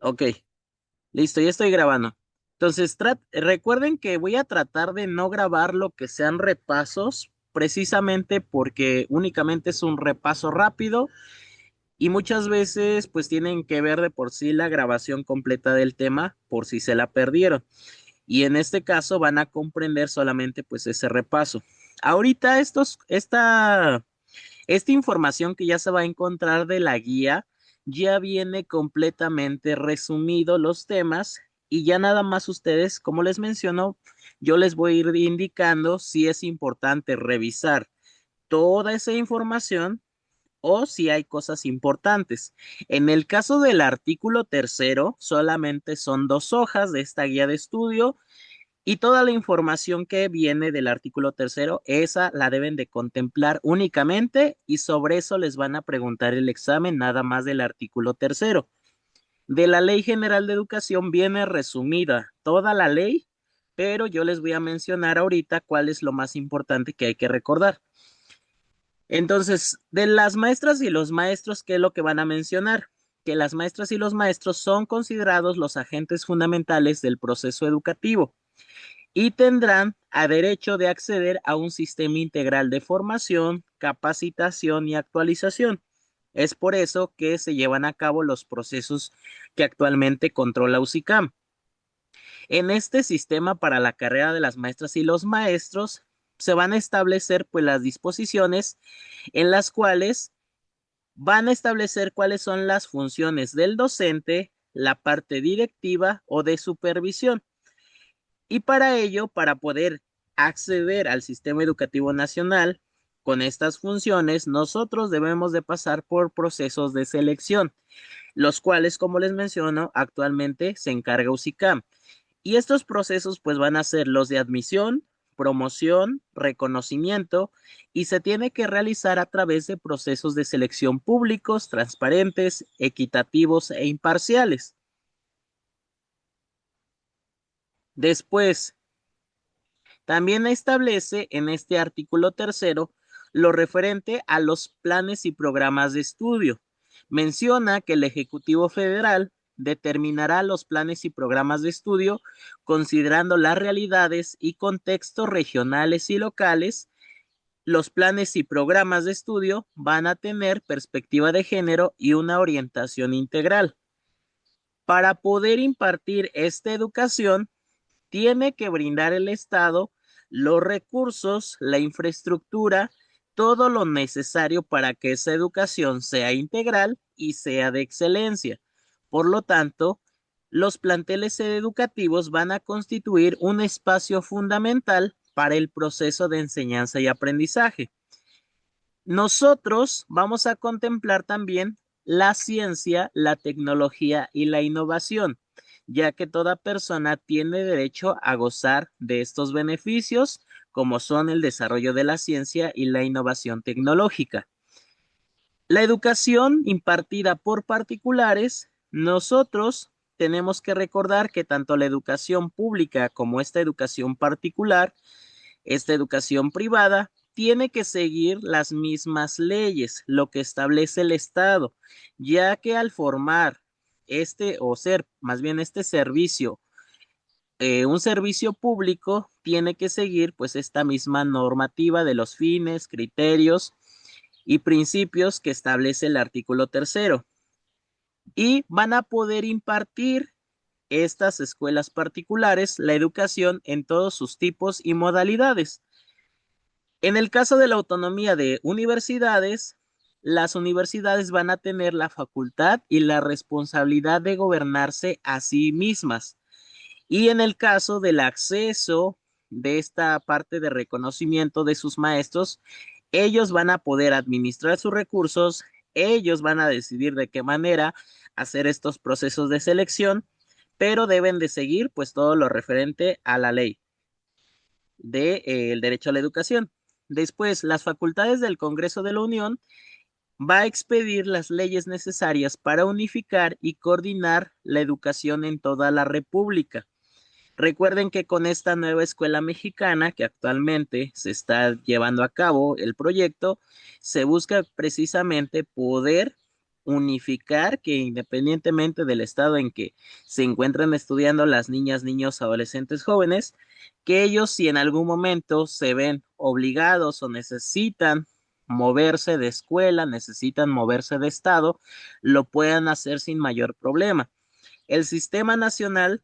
Ok, listo, ya estoy grabando. Entonces, recuerden que voy a tratar de no grabar lo que sean repasos, precisamente porque únicamente es un repaso rápido y muchas veces pues tienen que ver de por sí la grabación completa del tema por si se la perdieron. Y en este caso van a comprender solamente pues ese repaso. Ahorita esta información que ya se va a encontrar de la guía ya viene completamente resumido los temas y ya nada más ustedes, como les menciono, yo les voy a ir indicando si es importante revisar toda esa información o si hay cosas importantes. En el caso del artículo tercero, solamente son 2 hojas de esta guía de estudio y toda la información que viene del artículo tercero, esa la deben de contemplar únicamente y sobre eso les van a preguntar el examen nada más del artículo tercero. De la Ley General de Educación viene resumida toda la ley, pero yo les voy a mencionar ahorita cuál es lo más importante que hay que recordar. Entonces, de las maestras y los maestros, ¿qué es lo que van a mencionar? Que las maestras y los maestros son considerados los agentes fundamentales del proceso educativo y tendrán a derecho de acceder a un sistema integral de formación, capacitación y actualización. Es por eso que se llevan a cabo los procesos que actualmente controla UCICAM. En este sistema para la carrera de las maestras y los maestros se van a establecer pues las disposiciones en las cuales van a establecer cuáles son las funciones del docente, la parte directiva o de supervisión. Y para ello, para poder acceder al sistema educativo nacional con estas funciones, nosotros debemos de pasar por procesos de selección, los cuales, como les menciono, actualmente se encarga UCICAM. Y estos procesos pues van a ser los de admisión, promoción, reconocimiento y se tiene que realizar a través de procesos de selección públicos, transparentes, equitativos e imparciales. Después, también establece en este artículo tercero lo referente a los planes y programas de estudio. Menciona que el Ejecutivo Federal determinará los planes y programas de estudio considerando las realidades y contextos regionales y locales. Los planes y programas de estudio van a tener perspectiva de género y una orientación integral. Para poder impartir esta educación, tiene que brindar el Estado los recursos, la infraestructura, todo lo necesario para que esa educación sea integral y sea de excelencia. Por lo tanto, los planteles educativos van a constituir un espacio fundamental para el proceso de enseñanza y aprendizaje. Nosotros vamos a contemplar también la ciencia, la tecnología y la innovación, ya que toda persona tiene derecho a gozar de estos beneficios, como son el desarrollo de la ciencia y la innovación tecnológica. La educación impartida por particulares, nosotros tenemos que recordar que tanto la educación pública como esta educación particular, esta educación privada tiene que seguir las mismas leyes, lo que establece el Estado, ya que al formar este o ser más bien este servicio, un servicio público tiene que seguir pues esta misma normativa de los fines, criterios y principios que establece el artículo tercero y van a poder impartir estas escuelas particulares la educación en todos sus tipos y modalidades. En el caso de la autonomía de universidades, las universidades van a tener la facultad y la responsabilidad de gobernarse a sí mismas. Y en el caso del acceso de esta parte de reconocimiento de sus maestros, ellos van a poder administrar sus recursos, ellos van a decidir de qué manera hacer estos procesos de selección, pero deben de seguir pues todo lo referente a la ley de, el derecho a la educación. Después, las facultades del Congreso de la Unión va a expedir las leyes necesarias para unificar y coordinar la educación en toda la República. Recuerden que con esta nueva escuela mexicana que actualmente se está llevando a cabo el proyecto, se busca precisamente poder unificar que independientemente del estado en que se encuentran estudiando las niñas, niños, adolescentes, jóvenes, que ellos si en algún momento se ven obligados o necesitan moverse de escuela, necesitan moverse de estado, lo puedan hacer sin mayor problema. El sistema nacional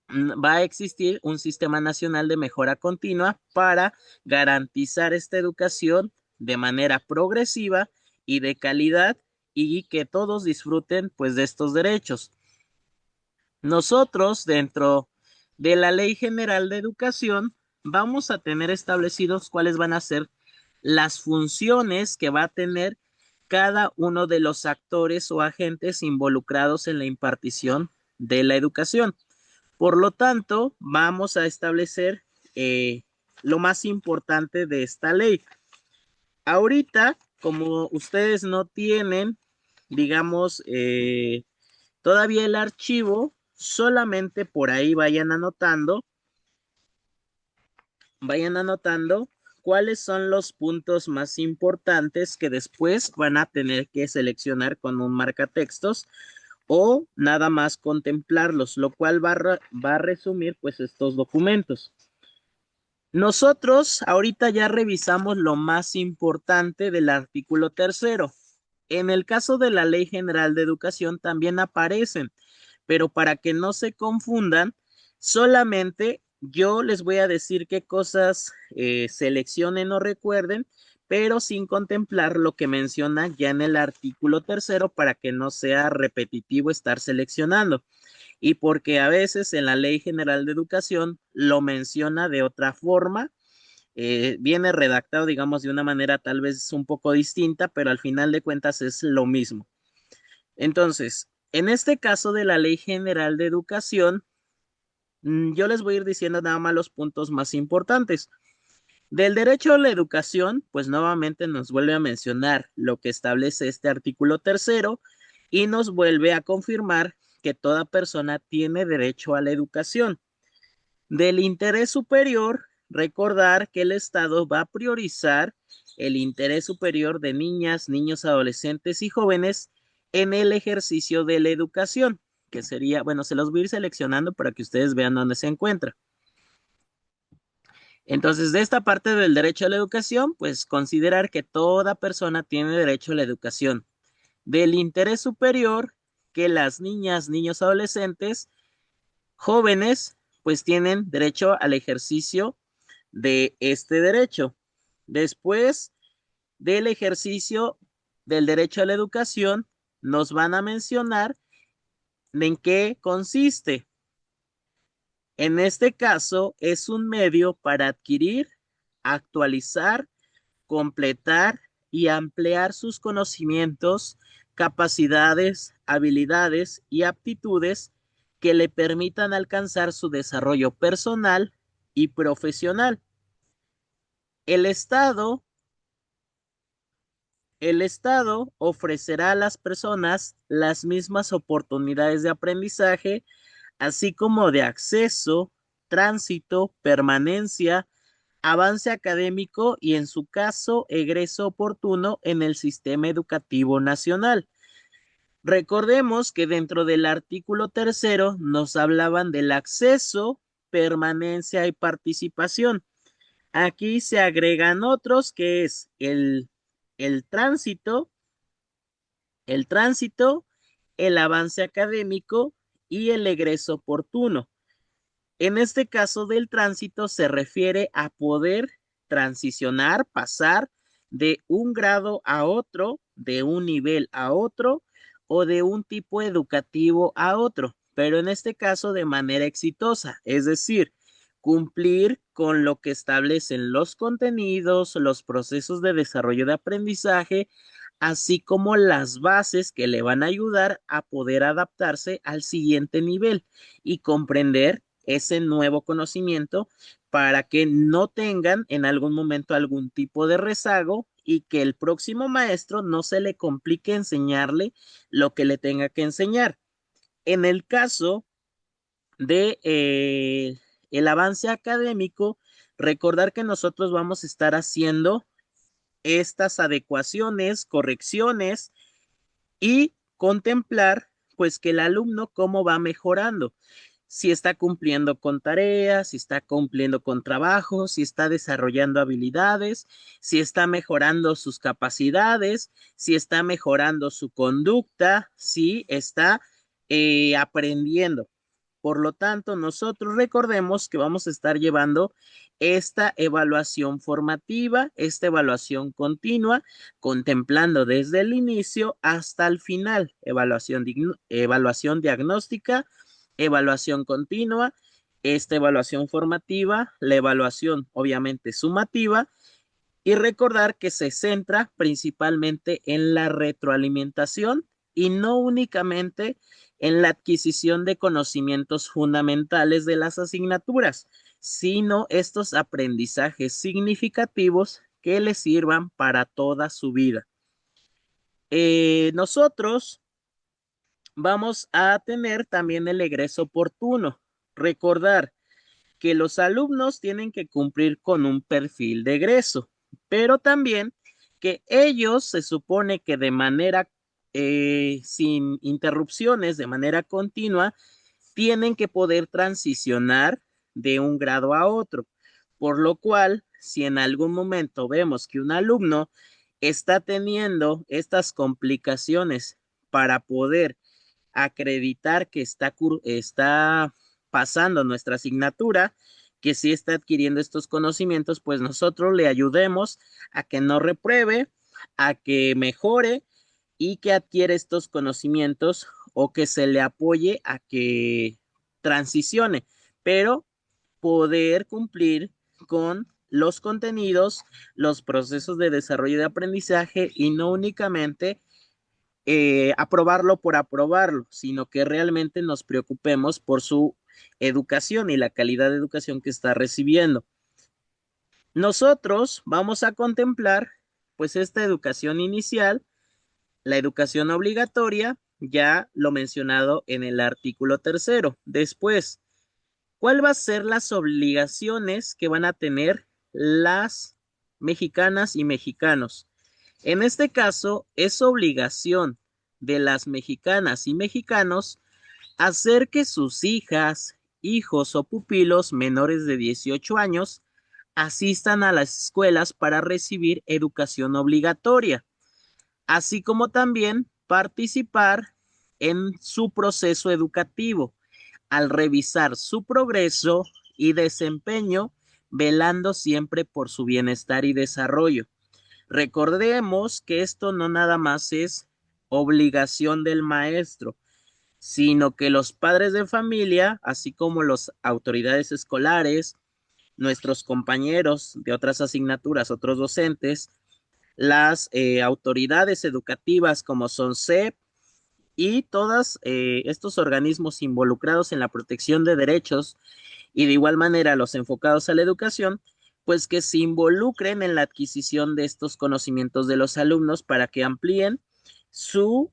va a existir un sistema nacional de mejora continua para garantizar esta educación de manera progresiva y de calidad y que todos disfruten pues de estos derechos. Nosotros dentro de la Ley General de Educación vamos a tener establecidos cuáles van a ser las funciones que va a tener cada uno de los actores o agentes involucrados en la impartición de la educación. Por lo tanto, vamos a establecer lo más importante de esta ley. Ahorita, como ustedes no tienen, digamos, todavía el archivo, solamente por ahí vayan anotando cuáles son los puntos más importantes que después van a tener que seleccionar con un marcatextos o nada más contemplarlos, lo cual va a resumir pues estos documentos. Nosotros ahorita ya revisamos lo más importante del artículo tercero. En el caso de la Ley General de Educación también aparecen, pero para que no se confundan, solamente yo les voy a decir qué cosas seleccionen o recuerden, pero sin contemplar lo que menciona ya en el artículo tercero para que no sea repetitivo estar seleccionando. Y porque a veces en la Ley General de Educación lo menciona de otra forma, viene redactado, digamos, de una manera tal vez un poco distinta, pero al final de cuentas es lo mismo. Entonces, en este caso de la Ley General de Educación, yo les voy a ir diciendo nada más los puntos más importantes. Del derecho a la educación, pues nuevamente nos vuelve a mencionar lo que establece este artículo tercero y nos vuelve a confirmar que toda persona tiene derecho a la educación. Del interés superior, recordar que el Estado va a priorizar el interés superior de niñas, niños, adolescentes y jóvenes en el ejercicio de la educación, que sería, bueno, se los voy a ir seleccionando para que ustedes vean dónde se encuentra. Entonces, de esta parte del derecho a la educación, pues considerar que toda persona tiene derecho a la educación. Del interés superior, que las niñas, niños, adolescentes, jóvenes, pues tienen derecho al ejercicio de este derecho. Después del ejercicio del derecho a la educación, nos van a mencionar en qué consiste. En este caso, es un medio para adquirir, actualizar, completar y ampliar sus conocimientos, capacidades, habilidades y aptitudes que le permitan alcanzar su desarrollo personal y profesional. El Estado, el Estado ofrecerá a las personas las mismas oportunidades de aprendizaje, así como de acceso, tránsito, permanencia, avance académico y, en su caso, egreso oportuno en el sistema educativo nacional. Recordemos que dentro del artículo tercero nos hablaban del acceso, permanencia y participación. Aquí se agregan otros que es el tránsito, el tránsito, el avance académico y el egreso oportuno. En este caso del tránsito se refiere a poder transicionar, pasar de un grado a otro, de un nivel a otro o de un tipo educativo a otro, pero en este caso de manera exitosa, es decir, cumplir con lo que establecen los contenidos, los procesos de desarrollo de aprendizaje, así como las bases que le van a ayudar a poder adaptarse al siguiente nivel y comprender ese nuevo conocimiento para que no tengan en algún momento algún tipo de rezago y que el próximo maestro no se le complique enseñarle lo que le tenga que enseñar. En el caso de el avance académico, recordar que nosotros vamos a estar haciendo estas adecuaciones, correcciones y contemplar pues que el alumno cómo va mejorando, si está cumpliendo con tareas, si está cumpliendo con trabajos, si está desarrollando habilidades, si está mejorando sus capacidades, si está mejorando su conducta, si está aprendiendo. Por lo tanto, nosotros recordemos que vamos a estar llevando esta evaluación formativa, esta evaluación continua, contemplando desde el inicio hasta el final, evaluación diagnóstica, evaluación continua, esta evaluación formativa, la evaluación obviamente sumativa, y recordar que se centra principalmente en la retroalimentación y no únicamente en la adquisición de conocimientos fundamentales de las asignaturas, sino estos aprendizajes significativos que les sirvan para toda su vida. Nosotros vamos a tener también el egreso oportuno. Recordar que los alumnos tienen que cumplir con un perfil de egreso, pero también que ellos se supone que de manera sin interrupciones, de manera continua, tienen que poder transicionar de un grado a otro. Por lo cual, si en algún momento vemos que un alumno está teniendo estas complicaciones para poder acreditar que está pasando nuestra asignatura, que sí está adquiriendo estos conocimientos, pues nosotros le ayudemos a que no repruebe, a que mejore y que adquiere estos conocimientos o que se le apoye a que transicione, pero poder cumplir con los contenidos, los procesos de desarrollo de aprendizaje y no únicamente aprobarlo por aprobarlo, sino que realmente nos preocupemos por su educación y la calidad de educación que está recibiendo. Nosotros vamos a contemplar pues esta educación inicial, la educación obligatoria, ya lo mencionado en el artículo tercero. Después, ¿cuál va a ser las obligaciones que van a tener las mexicanas y mexicanos? En este caso, es obligación de las mexicanas y mexicanos hacer que sus hijas, hijos o pupilos menores de 18 años asistan a las escuelas para recibir educación obligatoria, así como también participar en su proceso educativo al revisar su progreso y desempeño, velando siempre por su bienestar y desarrollo. Recordemos que esto no nada más es obligación del maestro, sino que los padres de familia, así como las autoridades escolares, nuestros compañeros de otras asignaturas, otros docentes, las autoridades educativas como son CEP y todos estos organismos involucrados en la protección de derechos y de igual manera los enfocados a la educación, pues que se involucren en la adquisición de estos conocimientos de los alumnos para que amplíen su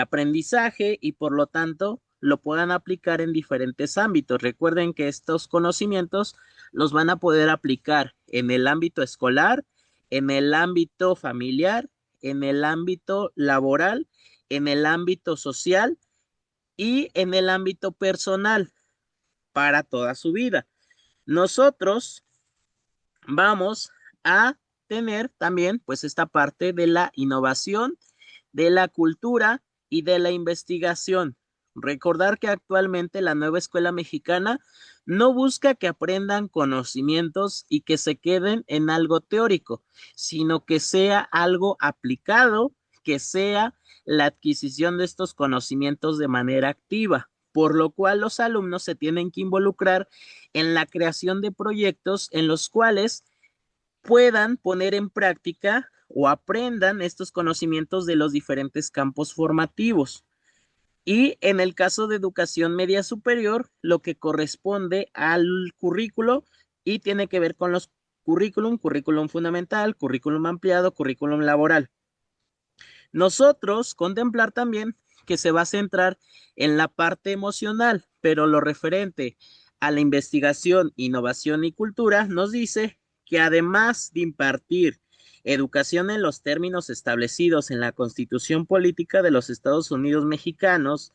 aprendizaje y por lo tanto lo puedan aplicar en diferentes ámbitos. Recuerden que estos conocimientos los van a poder aplicar en el ámbito escolar, en el ámbito familiar, en el ámbito laboral, en el ámbito social y en el ámbito personal para toda su vida. Nosotros vamos a tener también pues esta parte de la innovación, de la cultura y de la investigación. Recordar que actualmente la nueva escuela mexicana no busca que aprendan conocimientos y que se queden en algo teórico, sino que sea algo aplicado, que sea la adquisición de estos conocimientos de manera activa, por lo cual los alumnos se tienen que involucrar en la creación de proyectos en los cuales puedan poner en práctica o aprendan estos conocimientos de los diferentes campos formativos. Y en el caso de educación media superior, lo que corresponde al currículo y tiene que ver con los currículum fundamental, currículum ampliado, currículum laboral. Nosotros contemplar también que se va a centrar en la parte emocional, pero lo referente a la investigación, innovación y cultura nos dice que además de impartir Educación en los términos establecidos en la Constitución Política de los Estados Unidos Mexicanos.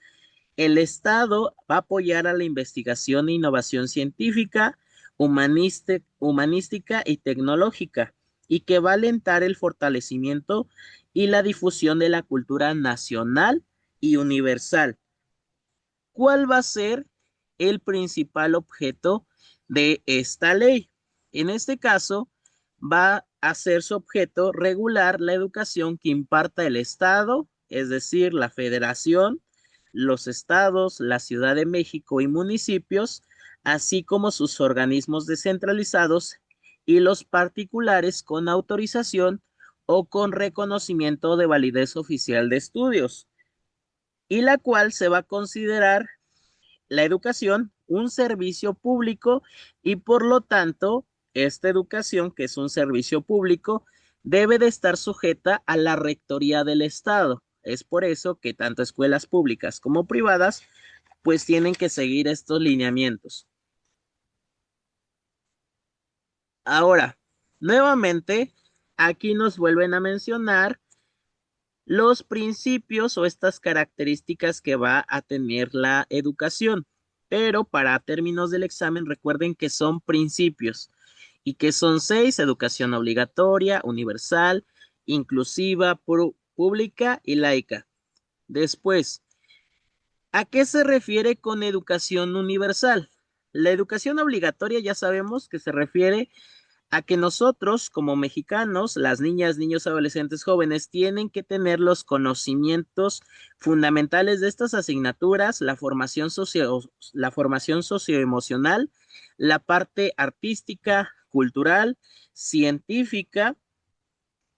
El Estado va a apoyar a la investigación e innovación científica, humanística y tecnológica, y que va a alentar el fortalecimiento y la difusión de la cultura nacional y universal. ¿Cuál va a ser el principal objeto de esta ley? En este caso, va a ser su objeto regular la educación que imparta el Estado, es decir, la Federación, los estados, la Ciudad de México y municipios, así como sus organismos descentralizados y los particulares con autorización o con reconocimiento de validez oficial de estudios, y la cual se va a considerar la educación un servicio público y por lo tanto esta educación, que es un servicio público, debe de estar sujeta a la rectoría del Estado. Es por eso que tanto escuelas públicas como privadas pues tienen que seguir estos lineamientos. Ahora, nuevamente, aquí nos vuelven a mencionar los principios o estas características que va a tener la educación. Pero para términos del examen, recuerden que son principios y que son 6: educación obligatoria, universal, inclusiva, pública y laica. Después, ¿a qué se refiere con educación universal? La educación obligatoria ya sabemos que se refiere a que nosotros como mexicanos, las niñas, niños, adolescentes, jóvenes, tienen que tener los conocimientos fundamentales de estas asignaturas, la formación socioemocional, la parte artística, cultural, científica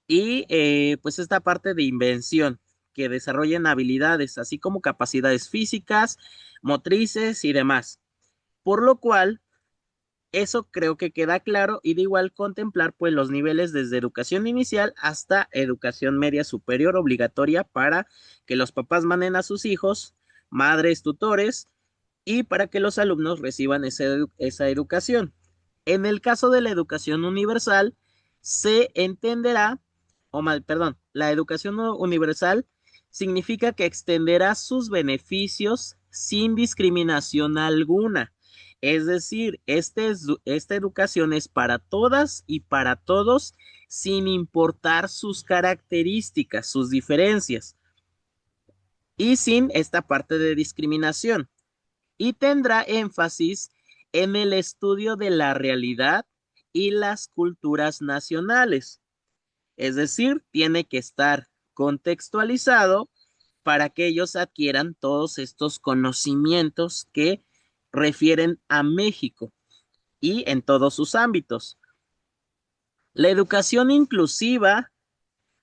y pues esta parte de invención, que desarrollen habilidades, así como capacidades físicas, motrices y demás. Por lo cual, eso creo que queda claro, y de igual contemplar pues los niveles desde educación inicial hasta educación media superior obligatoria para que los papás manden a sus hijos, madres, tutores, y para que los alumnos reciban esa educación. En el caso de la educación universal, se entenderá, o mal, perdón, la educación universal significa que extenderá sus beneficios sin discriminación alguna. Es decir, esta educación es para todas y para todos, sin importar sus características, sus diferencias, y sin esta parte de discriminación. Y tendrá énfasis en el estudio de la realidad y las culturas nacionales. Es decir, tiene que estar contextualizado para que ellos adquieran todos estos conocimientos que refieren a México y en todos sus ámbitos. La educación inclusiva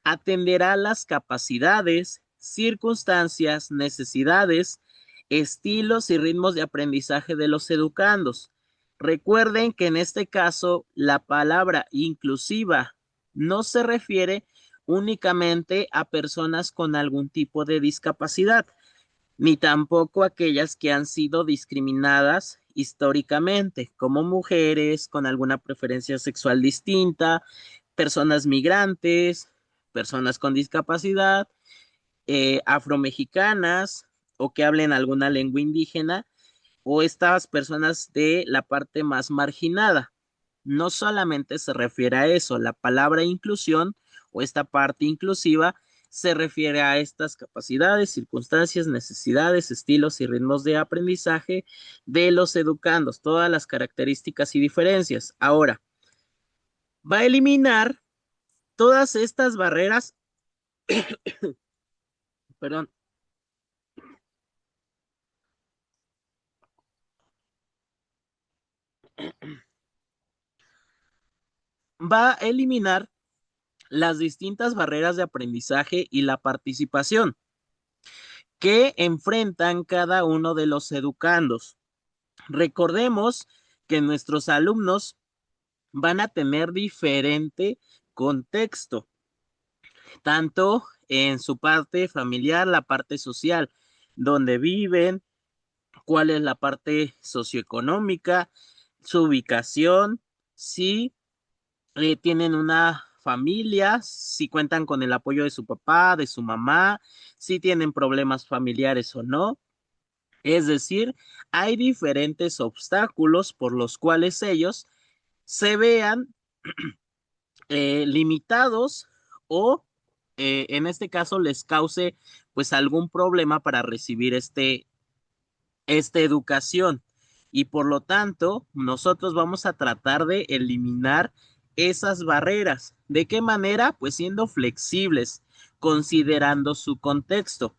atenderá las capacidades, circunstancias, necesidades, estilos y ritmos de aprendizaje de los educandos. Recuerden que en este caso la palabra inclusiva no se refiere únicamente a personas con algún tipo de discapacidad, ni tampoco a aquellas que han sido discriminadas históricamente, como mujeres con alguna preferencia sexual distinta, personas migrantes, personas con discapacidad, afromexicanas o que hablen alguna lengua indígena, o estas personas de la parte más marginada. No solamente se refiere a eso, la palabra inclusión o esta parte inclusiva se refiere a estas capacidades, circunstancias, necesidades, estilos y ritmos de aprendizaje de los educandos, todas las características y diferencias. Ahora, va a eliminar todas estas barreras, perdón, va a eliminar las distintas barreras de aprendizaje y la participación que enfrentan cada uno de los educandos. Recordemos que nuestros alumnos van a tener diferente contexto, tanto en su parte familiar, la parte social, donde viven, cuál es la parte socioeconómica, su ubicación, si tienen una familia, si cuentan con el apoyo de su papá, de su mamá, si tienen problemas familiares o no. Es decir, hay diferentes obstáculos por los cuales ellos se vean limitados o en este caso les cause pues algún problema para recibir esta educación. Y por lo tanto, nosotros vamos a tratar de eliminar esas barreras. ¿De qué manera? Pues siendo flexibles, considerando su contexto.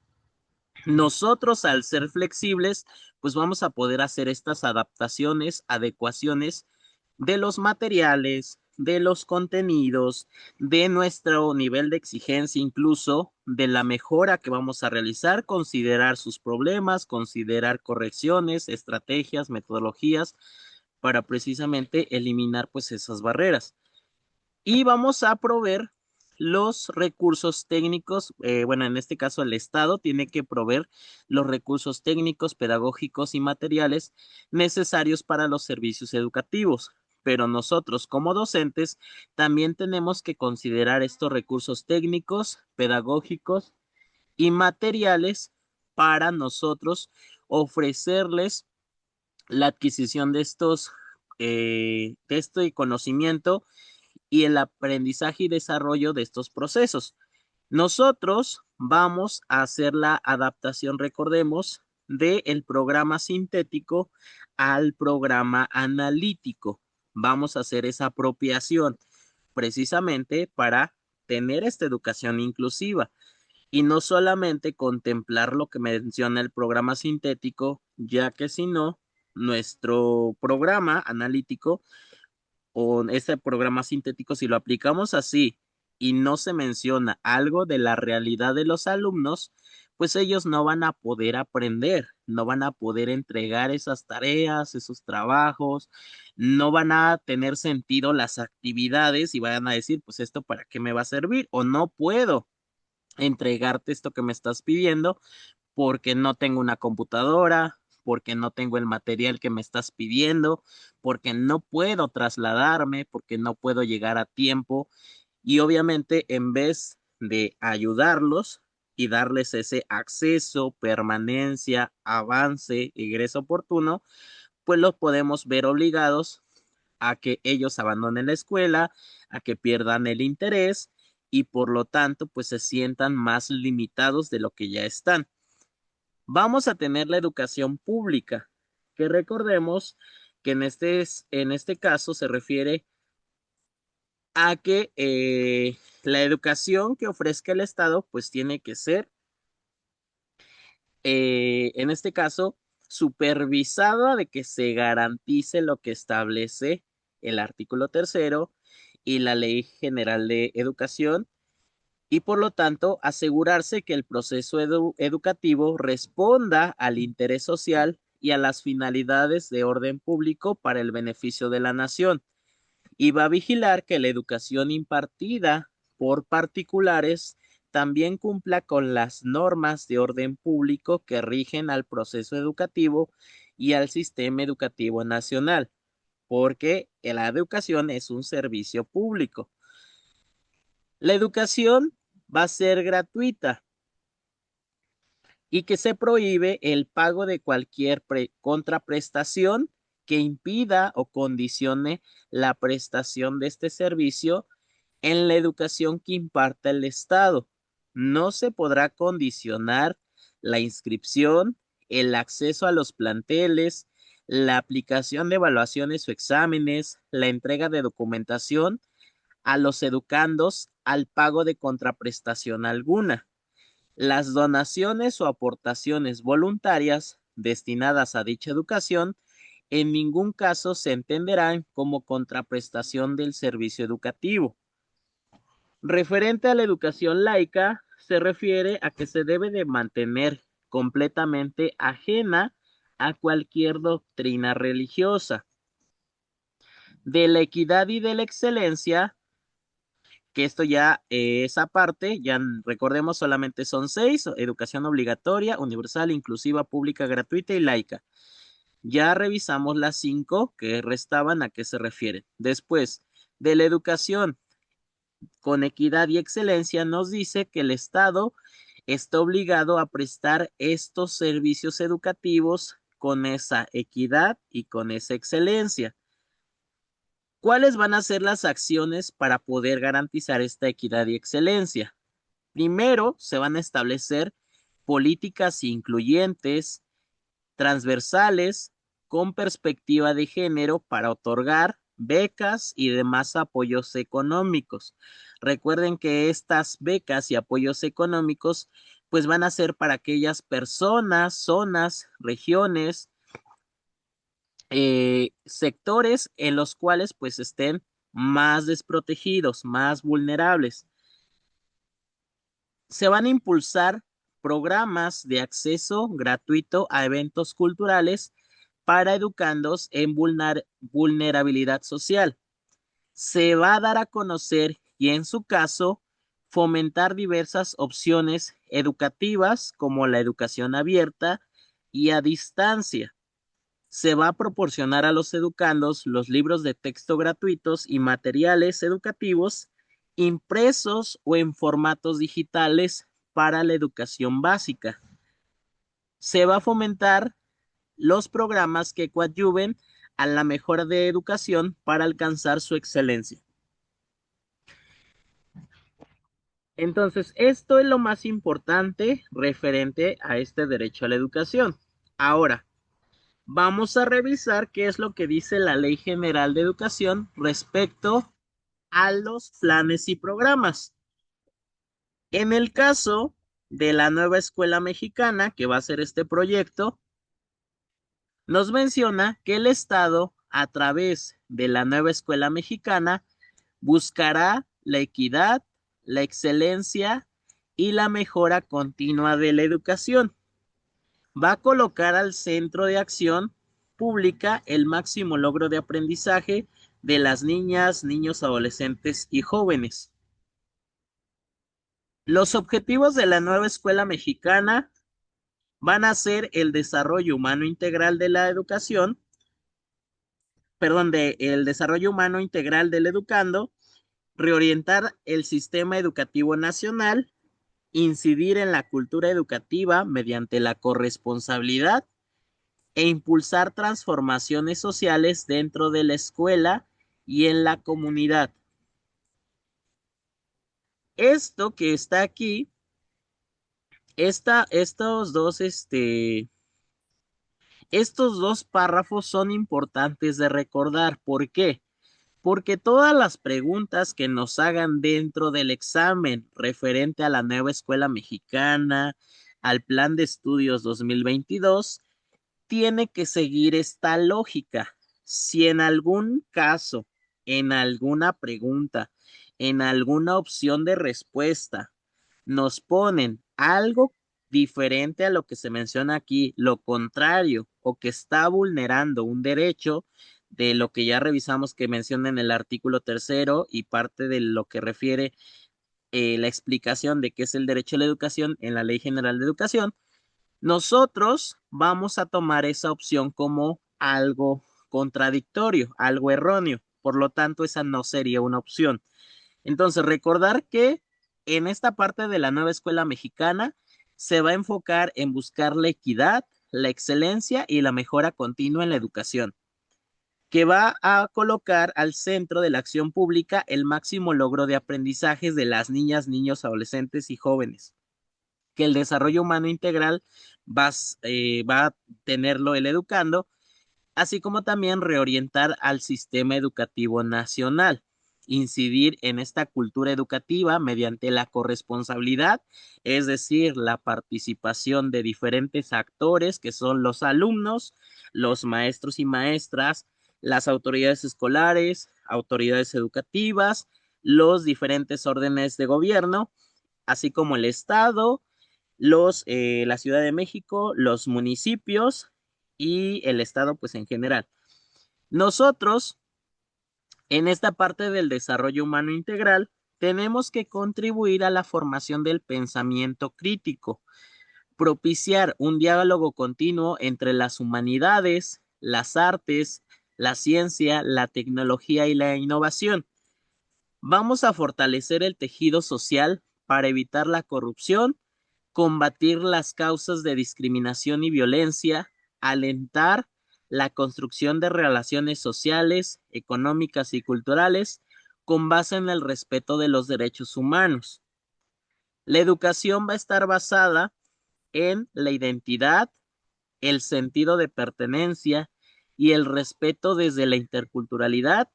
Nosotros, al ser flexibles, pues vamos a poder hacer estas adaptaciones, adecuaciones de los materiales, de los contenidos, de nuestro nivel de exigencia, incluso de la mejora que vamos a realizar, considerar sus problemas, considerar correcciones, estrategias, metodologías para precisamente eliminar pues esas barreras. Y vamos a proveer los recursos técnicos, bueno, en este caso el Estado tiene que proveer los recursos técnicos, pedagógicos y materiales necesarios para los servicios educativos. Pero nosotros como docentes también tenemos que considerar estos recursos técnicos, pedagógicos y materiales para nosotros ofrecerles la adquisición de este conocimiento y el aprendizaje y desarrollo de estos procesos. Nosotros vamos a hacer la adaptación, recordemos, del programa sintético al programa analítico. Vamos a hacer esa apropiación precisamente para tener esta educación inclusiva y no solamente contemplar lo que menciona el programa sintético, ya que si no, nuestro programa analítico o este programa sintético, si lo aplicamos así y no se menciona algo de la realidad de los alumnos, pues ellos no van a poder aprender, no van a poder entregar esas tareas, esos trabajos, no van a tener sentido las actividades y van a decir, pues esto para qué me va a servir o no puedo entregarte esto que me estás pidiendo porque no tengo una computadora, porque no tengo el material que me estás pidiendo, porque no puedo trasladarme, porque no puedo llegar a tiempo. Y obviamente en vez de ayudarlos y darles ese acceso, permanencia, avance, egreso oportuno, pues los podemos ver obligados a que ellos abandonen la escuela, a que pierdan el interés y por lo tanto pues se sientan más limitados de lo que ya están. Vamos a tener la educación pública, que recordemos que en este caso se refiere a que la educación que ofrezca el Estado, pues tiene que ser, en este caso, supervisada de que se garantice lo que establece el artículo tercero y la Ley General de Educación y por lo tanto asegurarse que el proceso educativo responda al interés social y a las finalidades de orden público para el beneficio de la nación. Y va a vigilar que la educación impartida por particulares también cumpla con las normas de orden público que rigen al proceso educativo y al sistema educativo nacional, porque la educación es un servicio público. La educación va a ser gratuita y que se prohíbe el pago de cualquier contraprestación que impida o condicione la prestación de este servicio en la educación que imparta el Estado. No se podrá condicionar la inscripción, el acceso a los planteles, la aplicación de evaluaciones o exámenes, la entrega de documentación a los educandos al pago de contraprestación alguna. Las donaciones o aportaciones voluntarias destinadas a dicha educación en ningún caso se entenderán como contraprestación del servicio educativo. Referente a la educación laica, se refiere a que se debe de mantener completamente ajena a cualquier doctrina religiosa. De la equidad y de la excelencia, que esto ya esa parte, ya recordemos solamente son 6, educación obligatoria, universal, inclusiva, pública, gratuita y laica. Ya revisamos las 5 que restaban a qué se refieren. Después, de la educación con equidad y excelencia nos dice que el Estado está obligado a prestar estos servicios educativos con esa equidad y con esa excelencia. ¿Cuáles van a ser las acciones para poder garantizar esta equidad y excelencia? Primero, se van a establecer políticas incluyentes, transversales, con perspectiva de género para otorgar becas y demás apoyos económicos. Recuerden que estas becas y apoyos económicos pues van a ser para aquellas personas, zonas, regiones, sectores en los cuales pues estén más desprotegidos, más vulnerables. Se van a impulsar programas de acceso gratuito a eventos culturales para educandos en vulnerabilidad social. Se va a dar a conocer y en su caso fomentar diversas opciones educativas como la educación abierta y a distancia. Se va a proporcionar a los educandos los libros de texto gratuitos y materiales educativos impresos o en formatos digitales para la educación básica. Se va a fomentar los programas que coadyuven a la mejora de educación para alcanzar su excelencia. Entonces, esto es lo más importante referente a este derecho a la educación. Ahora, vamos a revisar qué es lo que dice la Ley General de Educación respecto a los planes y programas. En el caso de la nueva escuela mexicana, que va a ser este proyecto, nos menciona que el Estado, a través de la nueva escuela mexicana, buscará la equidad, la excelencia y la mejora continua de la educación. Va a colocar al centro de acción pública el máximo logro de aprendizaje de las niñas, niños, adolescentes y jóvenes. Los objetivos de la nueva escuela mexicana van a ser el desarrollo humano integral de la educación, el desarrollo humano integral del educando, reorientar el sistema educativo nacional, incidir en la cultura educativa mediante la corresponsabilidad e impulsar transformaciones sociales dentro de la escuela y en la comunidad. Esto que está aquí, estos dos párrafos son importantes de recordar. ¿Por qué? Porque todas las preguntas que nos hagan dentro del examen referente a la nueva escuela mexicana, al plan de estudios 2022, tiene que seguir esta lógica. Si en algún caso, en alguna pregunta, en alguna opción de respuesta, nos ponen algo diferente a lo que se menciona aquí, lo contrario, o que está vulnerando un derecho de lo que ya revisamos que menciona en el artículo tercero y parte de lo que refiere la explicación de qué es el derecho a la educación en la Ley General de Educación, nosotros vamos a tomar esa opción como algo contradictorio, algo erróneo. Por lo tanto, esa no sería una opción. Entonces, recordar que en esta parte de la nueva escuela mexicana se va a enfocar en buscar la equidad, la excelencia y la mejora continua en la educación, que va a colocar al centro de la acción pública el máximo logro de aprendizajes de las niñas, niños, adolescentes y jóvenes, que el desarrollo humano integral va a tenerlo el educando, así como también reorientar al sistema educativo nacional, incidir en esta cultura educativa mediante la corresponsabilidad, es decir, la participación de diferentes actores que son los alumnos, los maestros y maestras, las autoridades escolares, autoridades educativas, los diferentes órdenes de gobierno, así como el Estado, la Ciudad de México, los municipios y el Estado, pues en general. Nosotros, en esta parte del desarrollo humano integral, tenemos que contribuir a la formación del pensamiento crítico, propiciar un diálogo continuo entre las humanidades, las artes, la ciencia, la tecnología y la innovación. Vamos a fortalecer el tejido social para evitar la corrupción, combatir las causas de discriminación y violencia, alentar la construcción de relaciones sociales, económicas y culturales con base en el respeto de los derechos humanos. La educación va a estar basada en la identidad, el sentido de pertenencia y el respeto desde la interculturalidad,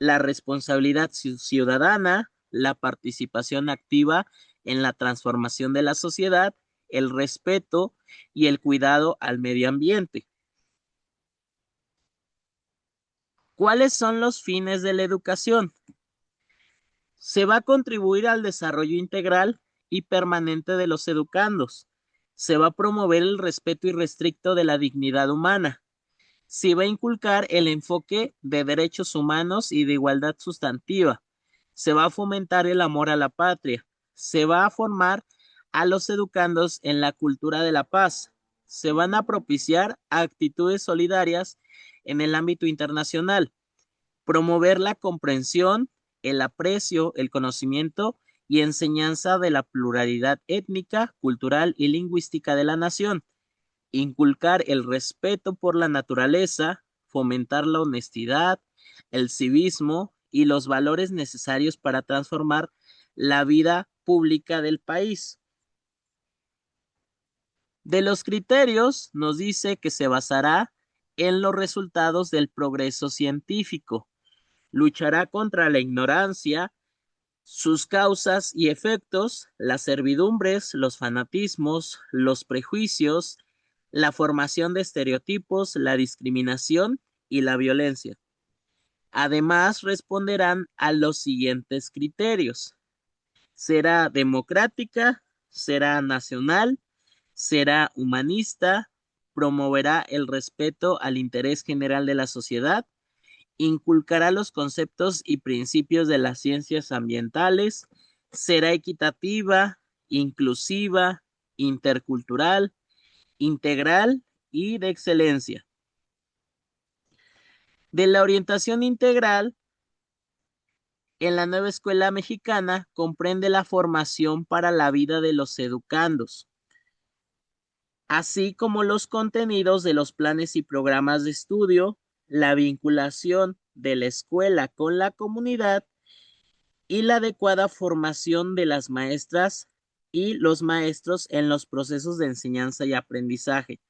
la responsabilidad ciudadana, la participación activa en la transformación de la sociedad, el respeto y el cuidado al medio ambiente. ¿Cuáles son los fines de la educación? Se va a contribuir al desarrollo integral y permanente de los educandos. Se va a promover el respeto irrestricto de la dignidad humana. Se va a inculcar el enfoque de derechos humanos y de igualdad sustantiva. Se va a fomentar el amor a la patria. Se va a formar a los educandos en la cultura de la paz. Se van a propiciar actitudes solidarias en el ámbito internacional. Promover la comprensión, el aprecio, el conocimiento y enseñanza de la pluralidad étnica, cultural y lingüística de la nación. Inculcar el respeto por la naturaleza, fomentar la honestidad, el civismo y los valores necesarios para transformar la vida pública del país. De los criterios, nos dice que se basará en los resultados del progreso científico, luchará contra la ignorancia, sus causas y efectos, las servidumbres, los fanatismos, los prejuicios, la formación de estereotipos, la discriminación y la violencia. Además, responderán a los siguientes criterios. Será democrática, será nacional, será humanista, promoverá el respeto al interés general de la sociedad, inculcará los conceptos y principios de las ciencias ambientales, será equitativa, inclusiva, intercultural, integral y de excelencia. De la orientación integral, en la nueva escuela mexicana comprende la formación para la vida de los educandos, así como los contenidos de los planes y programas de estudio, la vinculación de la escuela con la comunidad y la adecuada formación de las maestras y los maestros en los procesos de enseñanza y aprendizaje.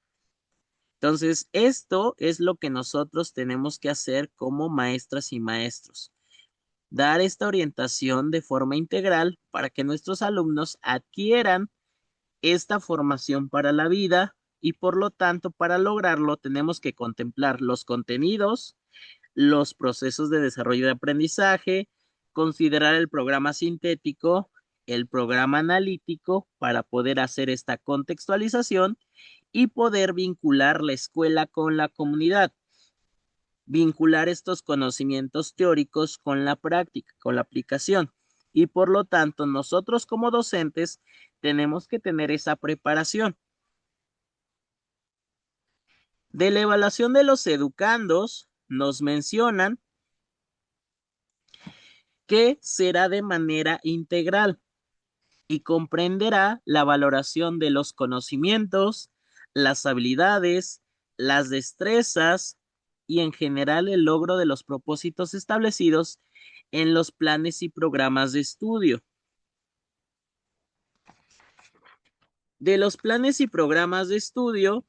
Entonces, esto es lo que nosotros tenemos que hacer como maestras y maestros. Dar esta orientación de forma integral para que nuestros alumnos adquieran esta formación para la vida y por lo tanto, para lograrlo, tenemos que contemplar los contenidos, los procesos de desarrollo de aprendizaje, considerar el programa sintético, el programa analítico para poder hacer esta contextualización y poder vincular la escuela con la comunidad. Vincular estos conocimientos teóricos con la práctica, con la aplicación. Y por lo tanto, nosotros como docentes tenemos que tener esa preparación. De la evaluación de los educandos, nos mencionan que será de manera integral y comprenderá la valoración de los conocimientos, las habilidades, las destrezas y en general el logro de los propósitos establecidos en los planes y programas de estudio. De los planes y programas de estudio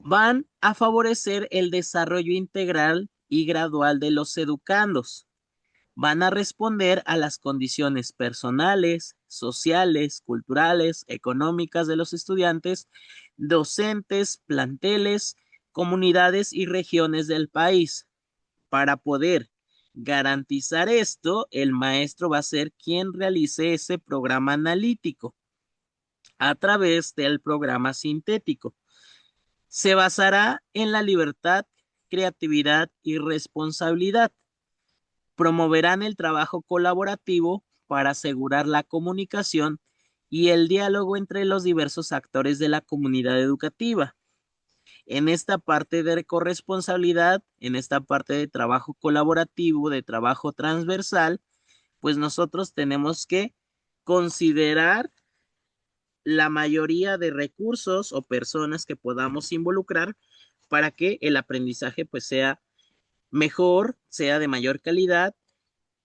van a favorecer el desarrollo integral y gradual de los educandos. Van a responder a las condiciones personales, sociales, culturales, económicas de los estudiantes, docentes, planteles, comunidades y regiones del país. Para poder garantizar esto, el maestro va a ser quien realice ese programa analítico a través del programa sintético. Se basará en la libertad, creatividad y responsabilidad. Promoverán el trabajo colaborativo para asegurar la comunicación y el diálogo entre los diversos actores de la comunidad educativa. En esta parte de corresponsabilidad, en esta parte de trabajo colaborativo, de trabajo transversal, pues nosotros tenemos que considerar la mayoría de recursos o personas que podamos involucrar para que el aprendizaje pues sea mejor, sea de mayor calidad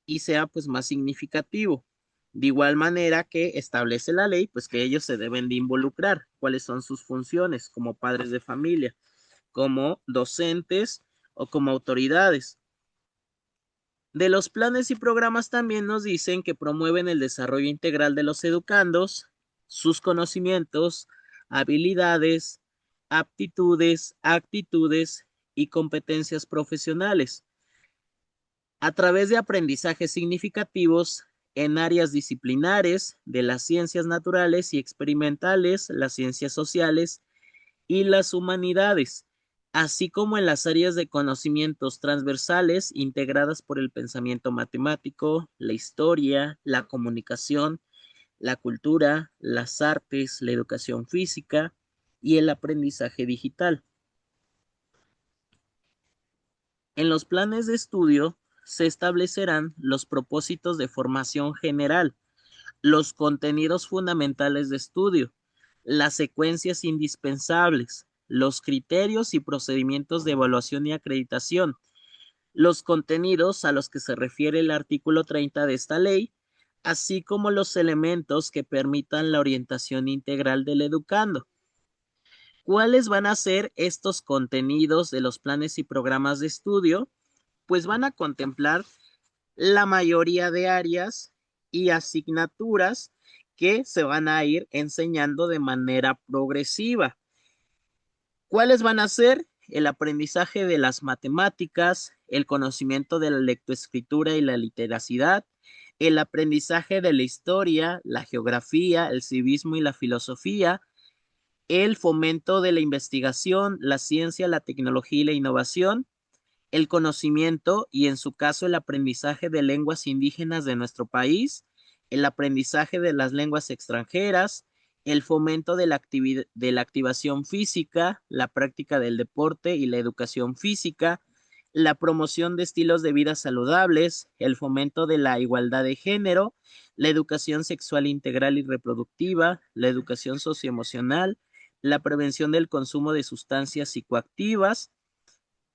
y sea pues más significativo. De igual manera que establece la ley, pues que ellos se deben de involucrar, cuáles son sus funciones como padres de familia, como docentes o como autoridades. De los planes y programas también nos dicen que promueven el desarrollo integral de los educandos, sus conocimientos, habilidades, aptitudes, actitudes y competencias profesionales a través de aprendizajes significativos en áreas disciplinares de las ciencias naturales y experimentales, las ciencias sociales y las humanidades, así como en las áreas de conocimientos transversales integradas por el pensamiento matemático, la historia, la comunicación, la cultura, las artes, la educación física y el aprendizaje digital. En los planes de estudio se establecerán los propósitos de formación general, los contenidos fundamentales de estudio, las secuencias indispensables, los criterios y procedimientos de evaluación y acreditación, los contenidos a los que se refiere el artículo 30 de esta ley, así como los elementos que permitan la orientación integral del educando. ¿Cuáles van a ser estos contenidos de los planes y programas de estudio? Pues van a contemplar la mayoría de áreas y asignaturas que se van a ir enseñando de manera progresiva. ¿Cuáles van a ser? El aprendizaje de las matemáticas, el conocimiento de la lectoescritura y la literacidad, el aprendizaje de la historia, la geografía, el civismo y la filosofía, el fomento de la investigación, la ciencia, la tecnología y la innovación, el conocimiento y en su caso el aprendizaje de lenguas indígenas de nuestro país, el aprendizaje de las lenguas extranjeras, el fomento de la activación física, la práctica del deporte y la educación física, la promoción de estilos de vida saludables, el fomento de la igualdad de género, la educación sexual integral y reproductiva, la educación socioemocional, la prevención del consumo de sustancias psicoactivas,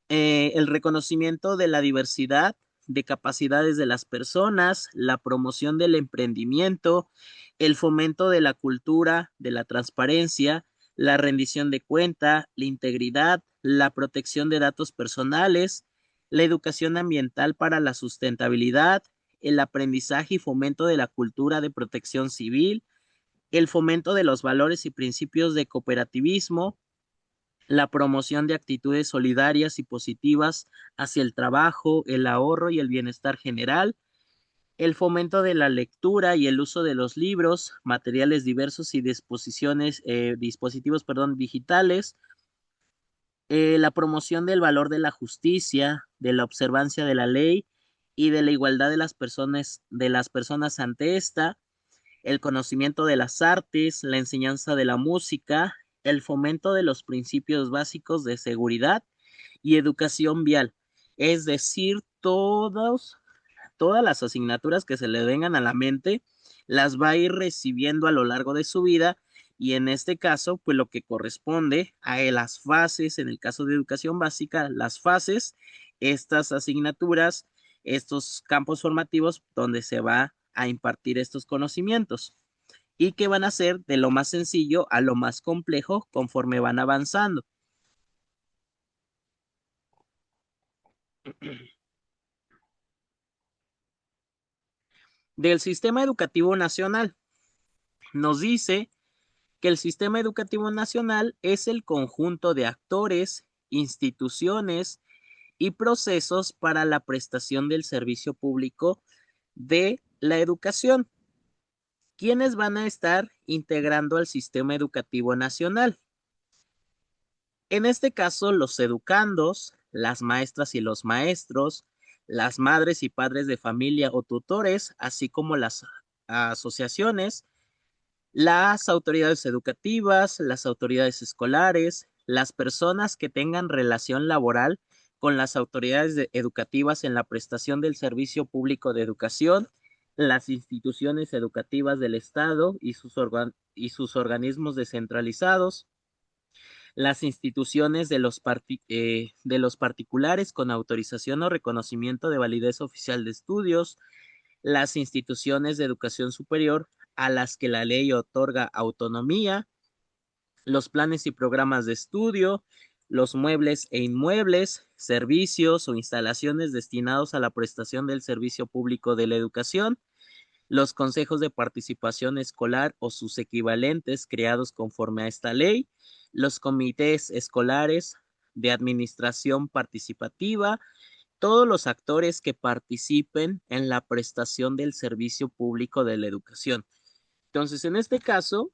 el reconocimiento de la diversidad de capacidades de las personas, la promoción del emprendimiento, el fomento de la cultura, de la transparencia, la rendición de cuenta, la integridad, la protección de datos personales, la educación ambiental para la sustentabilidad, el aprendizaje y fomento de la cultura de protección civil, el fomento de los valores y principios de cooperativismo, la promoción de actitudes solidarias y positivas hacia el trabajo, el ahorro y el bienestar general, el fomento de la lectura y el uso de los libros, materiales diversos y dispositivos, digitales, la promoción del valor de la justicia, de la observancia de la ley y de la igualdad de las personas ante esta, el conocimiento de las artes, la enseñanza de la música, el fomento de los principios básicos de seguridad y educación vial. Es decir, todas las asignaturas que se le vengan a la mente, las va a ir recibiendo a lo largo de su vida y en este caso, pues lo que corresponde a las fases, en el caso de educación básica, las fases, estas asignaturas, estos campos formativos donde se va a impartir estos conocimientos y que van a ser de lo más sencillo a lo más complejo conforme van avanzando. Del sistema educativo nacional, nos dice que el sistema educativo nacional es el conjunto de actores, instituciones y procesos para la prestación del servicio público de la educación. ¿Quiénes van a estar integrando al sistema educativo nacional? En este caso, los educandos, las maestras y los maestros, las madres y padres de familia o tutores, así como las asociaciones, las autoridades educativas, las autoridades escolares, las personas que tengan relación laboral con las autoridades educativas en la prestación del servicio público de educación, las instituciones educativas del Estado y sus organismos descentralizados, las instituciones de los particulares con autorización o reconocimiento de validez oficial de estudios, las instituciones de educación superior a las que la ley otorga autonomía, los planes y programas de estudio, los muebles e inmuebles, servicios o instalaciones destinados a la prestación del servicio público de la educación, los consejos de participación escolar o sus equivalentes creados conforme a esta ley, los comités escolares de administración participativa, todos los actores que participen en la prestación del servicio público de la educación. Entonces, en este caso,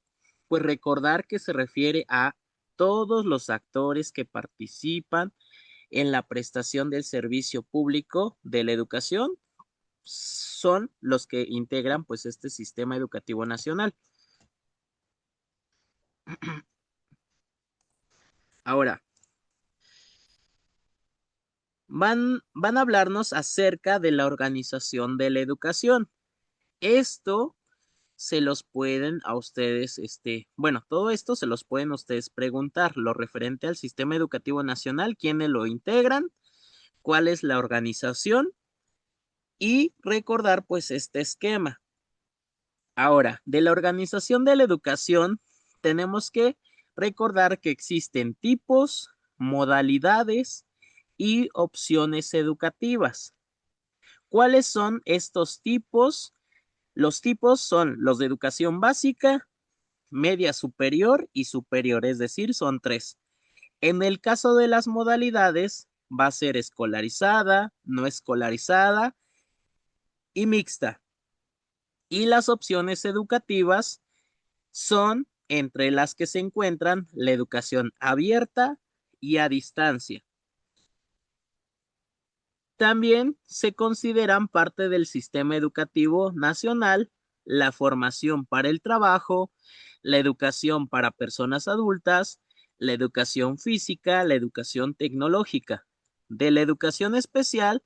pues recordar que se refiere a todos los actores que participan en la prestación del servicio público de la educación son los que integran pues este sistema educativo nacional. Ahora, van a hablarnos acerca de la organización de la educación. Esto se los pueden a ustedes, bueno, todo esto se los pueden ustedes preguntar, lo referente al sistema educativo nacional, quiénes lo integran, cuál es la organización y recordar pues este esquema. Ahora, de la organización de la educación, tenemos que recordar que existen tipos, modalidades y opciones educativas. ¿Cuáles son estos tipos? Los tipos son los de educación básica, media superior y superior, es decir, son tres. En el caso de las modalidades, va a ser escolarizada, no escolarizada y mixta. Y las opciones educativas son entre las que se encuentran la educación abierta y a distancia. También se consideran parte del sistema educativo nacional la formación para el trabajo, la educación para personas adultas, la educación física, la educación tecnológica. De la educación especial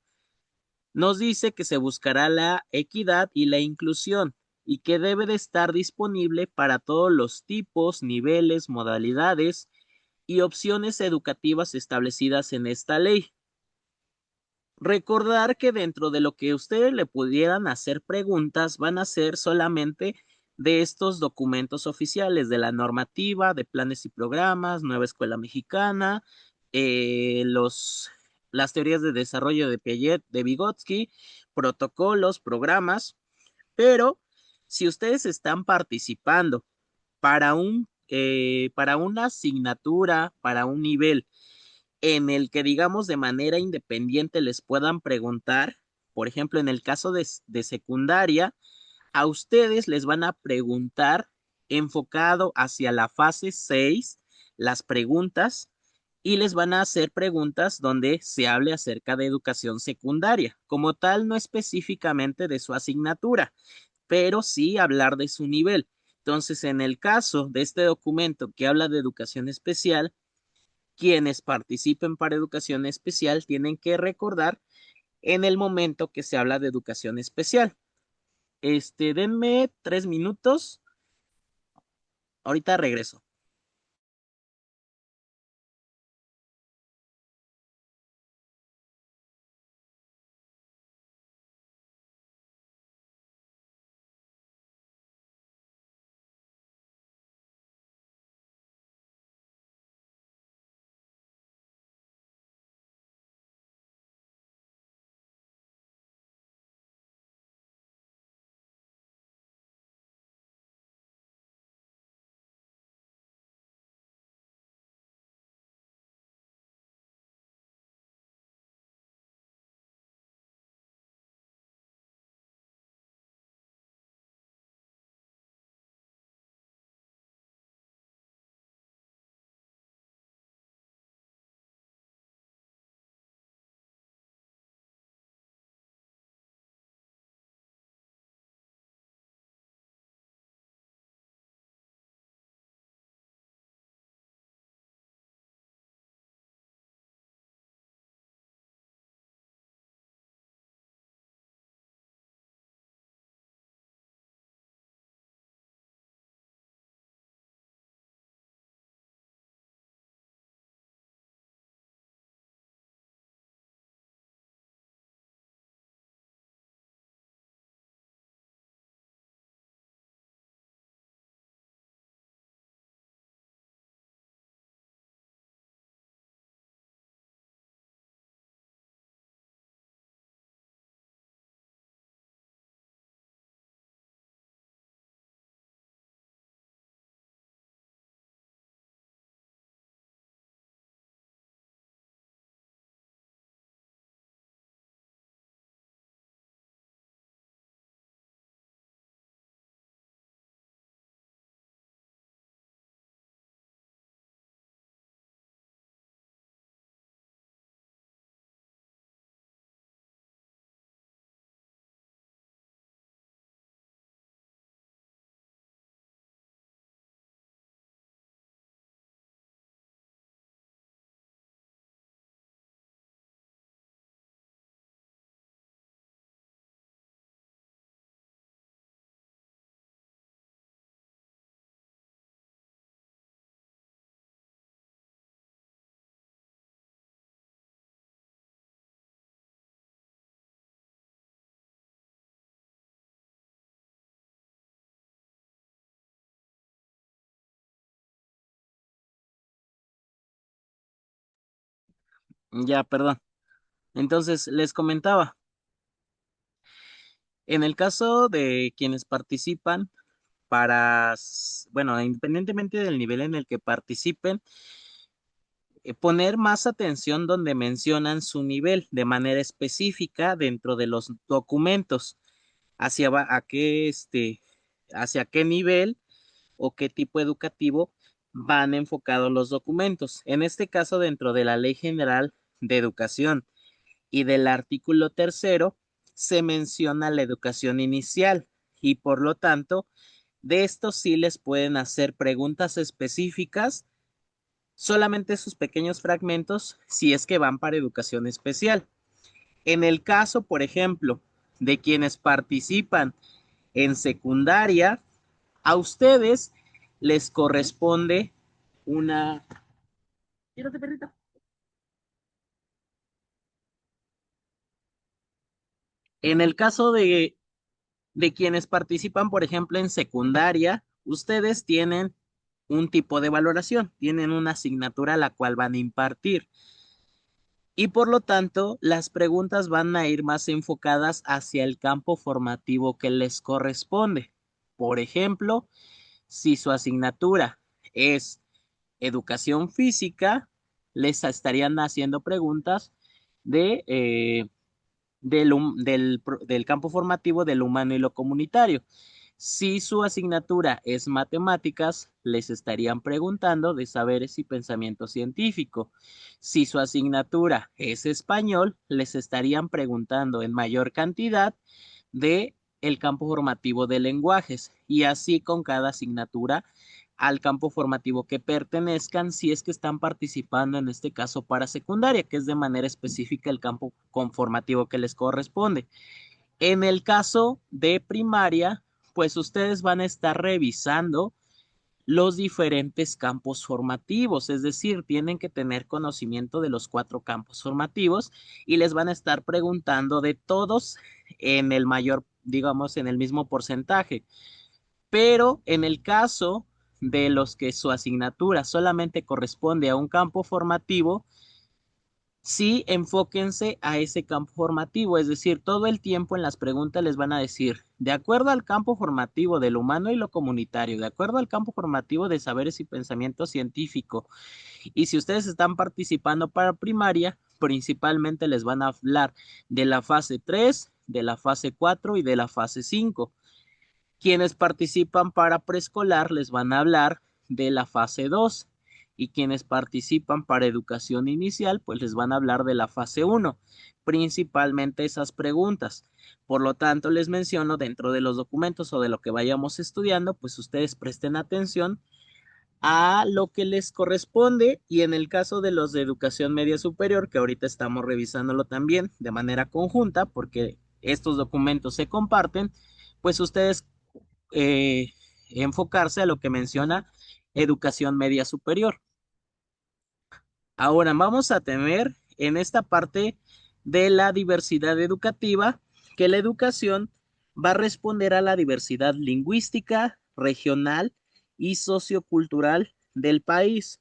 nos dice que se buscará la equidad y la inclusión y que debe de estar disponible para todos los tipos, niveles, modalidades y opciones educativas establecidas en esta ley. Recordar que dentro de lo que ustedes le pudieran hacer preguntas van a ser solamente de estos documentos oficiales, de la normativa, de planes y programas, Nueva Escuela Mexicana, las teorías de desarrollo de Piaget, de Vygotsky, protocolos, programas, pero si ustedes están participando para una asignatura, para un nivel, en el que, digamos, de manera independiente les puedan preguntar, por ejemplo, en el caso de secundaria, a ustedes les van a preguntar enfocado hacia la fase 6 las preguntas y les van a hacer preguntas donde se hable acerca de educación secundaria, como tal, no específicamente de su asignatura, pero sí hablar de su nivel. Entonces, en el caso de este documento que habla de educación especial, quienes participen para educación especial tienen que recordar en el momento que se habla de educación especial. Denme 3 minutos. Ahorita regreso. Ya, perdón. Entonces, les comentaba, en el caso de quienes participan bueno, independientemente del nivel en el que participen, poner más atención donde mencionan su nivel de manera específica dentro de los documentos, hacia qué nivel o qué tipo educativo van enfocados los documentos. En este caso, dentro de la Ley General de Educación y del artículo tercero, se menciona la educación inicial y por lo tanto, de esto sí les pueden hacer preguntas específicas, solamente sus pequeños fragmentos, si es que van para educación especial. En el caso, por ejemplo, de quienes participan en secundaria, a ustedes les corresponde una... Quírate, perrita. En el caso de quienes participan, por ejemplo, en secundaria, ustedes tienen un tipo de valoración, tienen una asignatura a la cual van a impartir. Y por lo tanto, las preguntas van a ir más enfocadas hacia el campo formativo que les corresponde. Por ejemplo, si su asignatura es educación física, les estarían haciendo preguntas de, del campo formativo del humano y lo comunitario. Si su asignatura es matemáticas, les estarían preguntando de saberes y pensamiento científico. Si su asignatura es español, les estarían preguntando en mayor cantidad de el campo formativo de lenguajes y así con cada asignatura al campo formativo que pertenezcan si es que están participando en este caso para secundaria, que es de manera específica el campo formativo que les corresponde. En el caso de primaria, pues ustedes van a estar revisando los diferentes campos formativos, es decir, tienen que tener conocimiento de los cuatro campos formativos y les van a estar preguntando de todos en el mayor, digamos, en el mismo porcentaje. Pero en el caso de los que su asignatura solamente corresponde a un campo formativo, sí enfóquense a ese campo formativo, es decir, todo el tiempo en las preguntas les van a decir, de acuerdo al campo formativo del humano y lo comunitario, de acuerdo al campo formativo de saberes y pensamiento científico, y si ustedes están participando para primaria, principalmente les van a hablar de la fase 3, de la fase 4 y de la fase 5. Quienes participan para preescolar les van a hablar de la fase 2 y quienes participan para educación inicial pues les van a hablar de la fase 1, principalmente esas preguntas. Por lo tanto, les menciono dentro de los documentos o de lo que vayamos estudiando, pues ustedes presten atención a lo que les corresponde y en el caso de los de educación media superior, que ahorita estamos revisándolo también de manera conjunta porque estos documentos se comparten, pues ustedes enfocarse a lo que menciona educación media superior. Ahora vamos a tener en esta parte de la diversidad educativa que la educación va a responder a la diversidad lingüística, regional y sociocultural del país,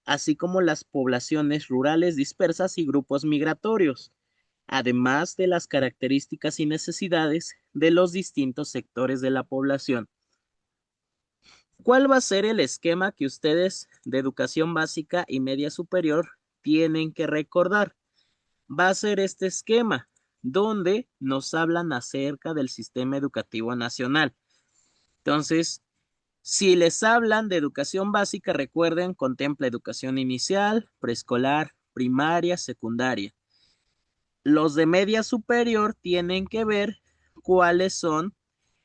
así como las poblaciones rurales dispersas y grupos migratorios, además de las características y necesidades de los distintos sectores de la población. ¿Cuál va a ser el esquema que ustedes de educación básica y media superior tienen que recordar? Va a ser este esquema donde nos hablan acerca del sistema educativo nacional. Entonces, si les hablan de educación básica, recuerden, contempla educación inicial, preescolar, primaria, secundaria. Los de media superior tienen que ver cuáles son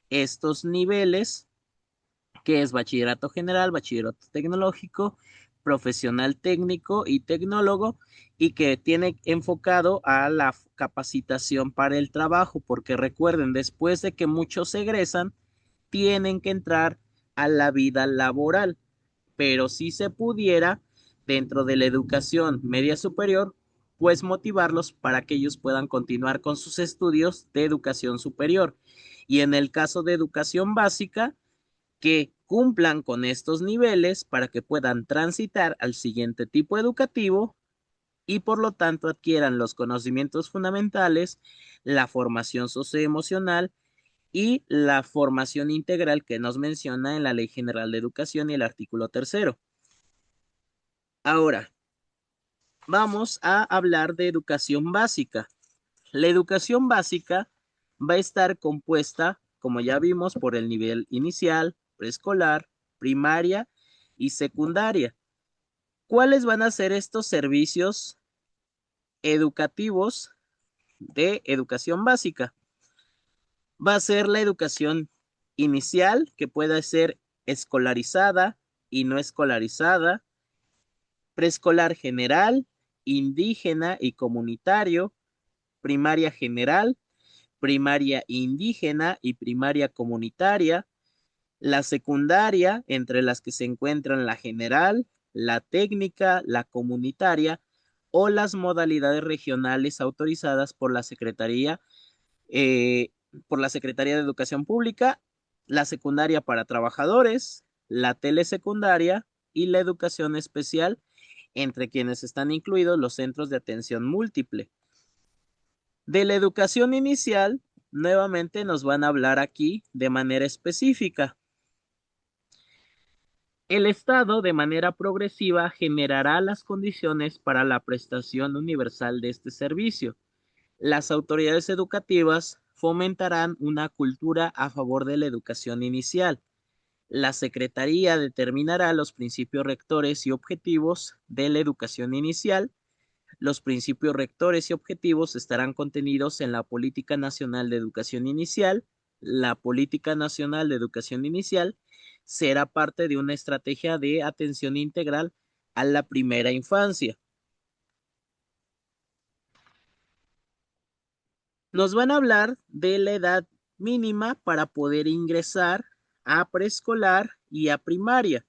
estos niveles que es bachillerato general, bachillerato tecnológico, profesional técnico y tecnólogo, y que tiene enfocado a la capacitación para el trabajo, porque recuerden, después de que muchos egresan, tienen que entrar a la vida laboral, pero si se pudiera, dentro de la educación media superior, pues motivarlos para que ellos puedan continuar con sus estudios de educación superior. Y en el caso de educación básica, que cumplan con estos niveles para que puedan transitar al siguiente tipo educativo y por lo tanto adquieran los conocimientos fundamentales, la formación socioemocional y la formación integral que nos menciona en la Ley General de Educación y el artículo tercero. Ahora, vamos a hablar de educación básica. La educación básica va a estar compuesta, como ya vimos, por el nivel inicial, preescolar, primaria y secundaria. ¿Cuáles van a ser estos servicios educativos de educación básica? Va a ser la educación inicial, que puede ser escolarizada y no escolarizada, preescolar general, indígena y comunitario, primaria general, primaria indígena y primaria comunitaria, la secundaria, entre las que se encuentran la general, la técnica, la comunitaria o las modalidades regionales autorizadas eh, por la Secretaría de Educación Pública, la secundaria para trabajadores, la telesecundaria y la educación especial, entre quienes están incluidos los centros de atención múltiple. De la educación inicial, nuevamente nos van a hablar aquí de manera específica. El Estado, de manera progresiva, generará las condiciones para la prestación universal de este servicio. Las autoridades educativas fomentarán una cultura a favor de la educación inicial. La Secretaría determinará los principios rectores y objetivos de la educación inicial. Los principios rectores y objetivos estarán contenidos en la Política Nacional de Educación Inicial. La Política Nacional de Educación Inicial será parte de una estrategia de atención integral a la primera infancia. Nos van a hablar de la edad mínima para poder ingresar a preescolar y a primaria.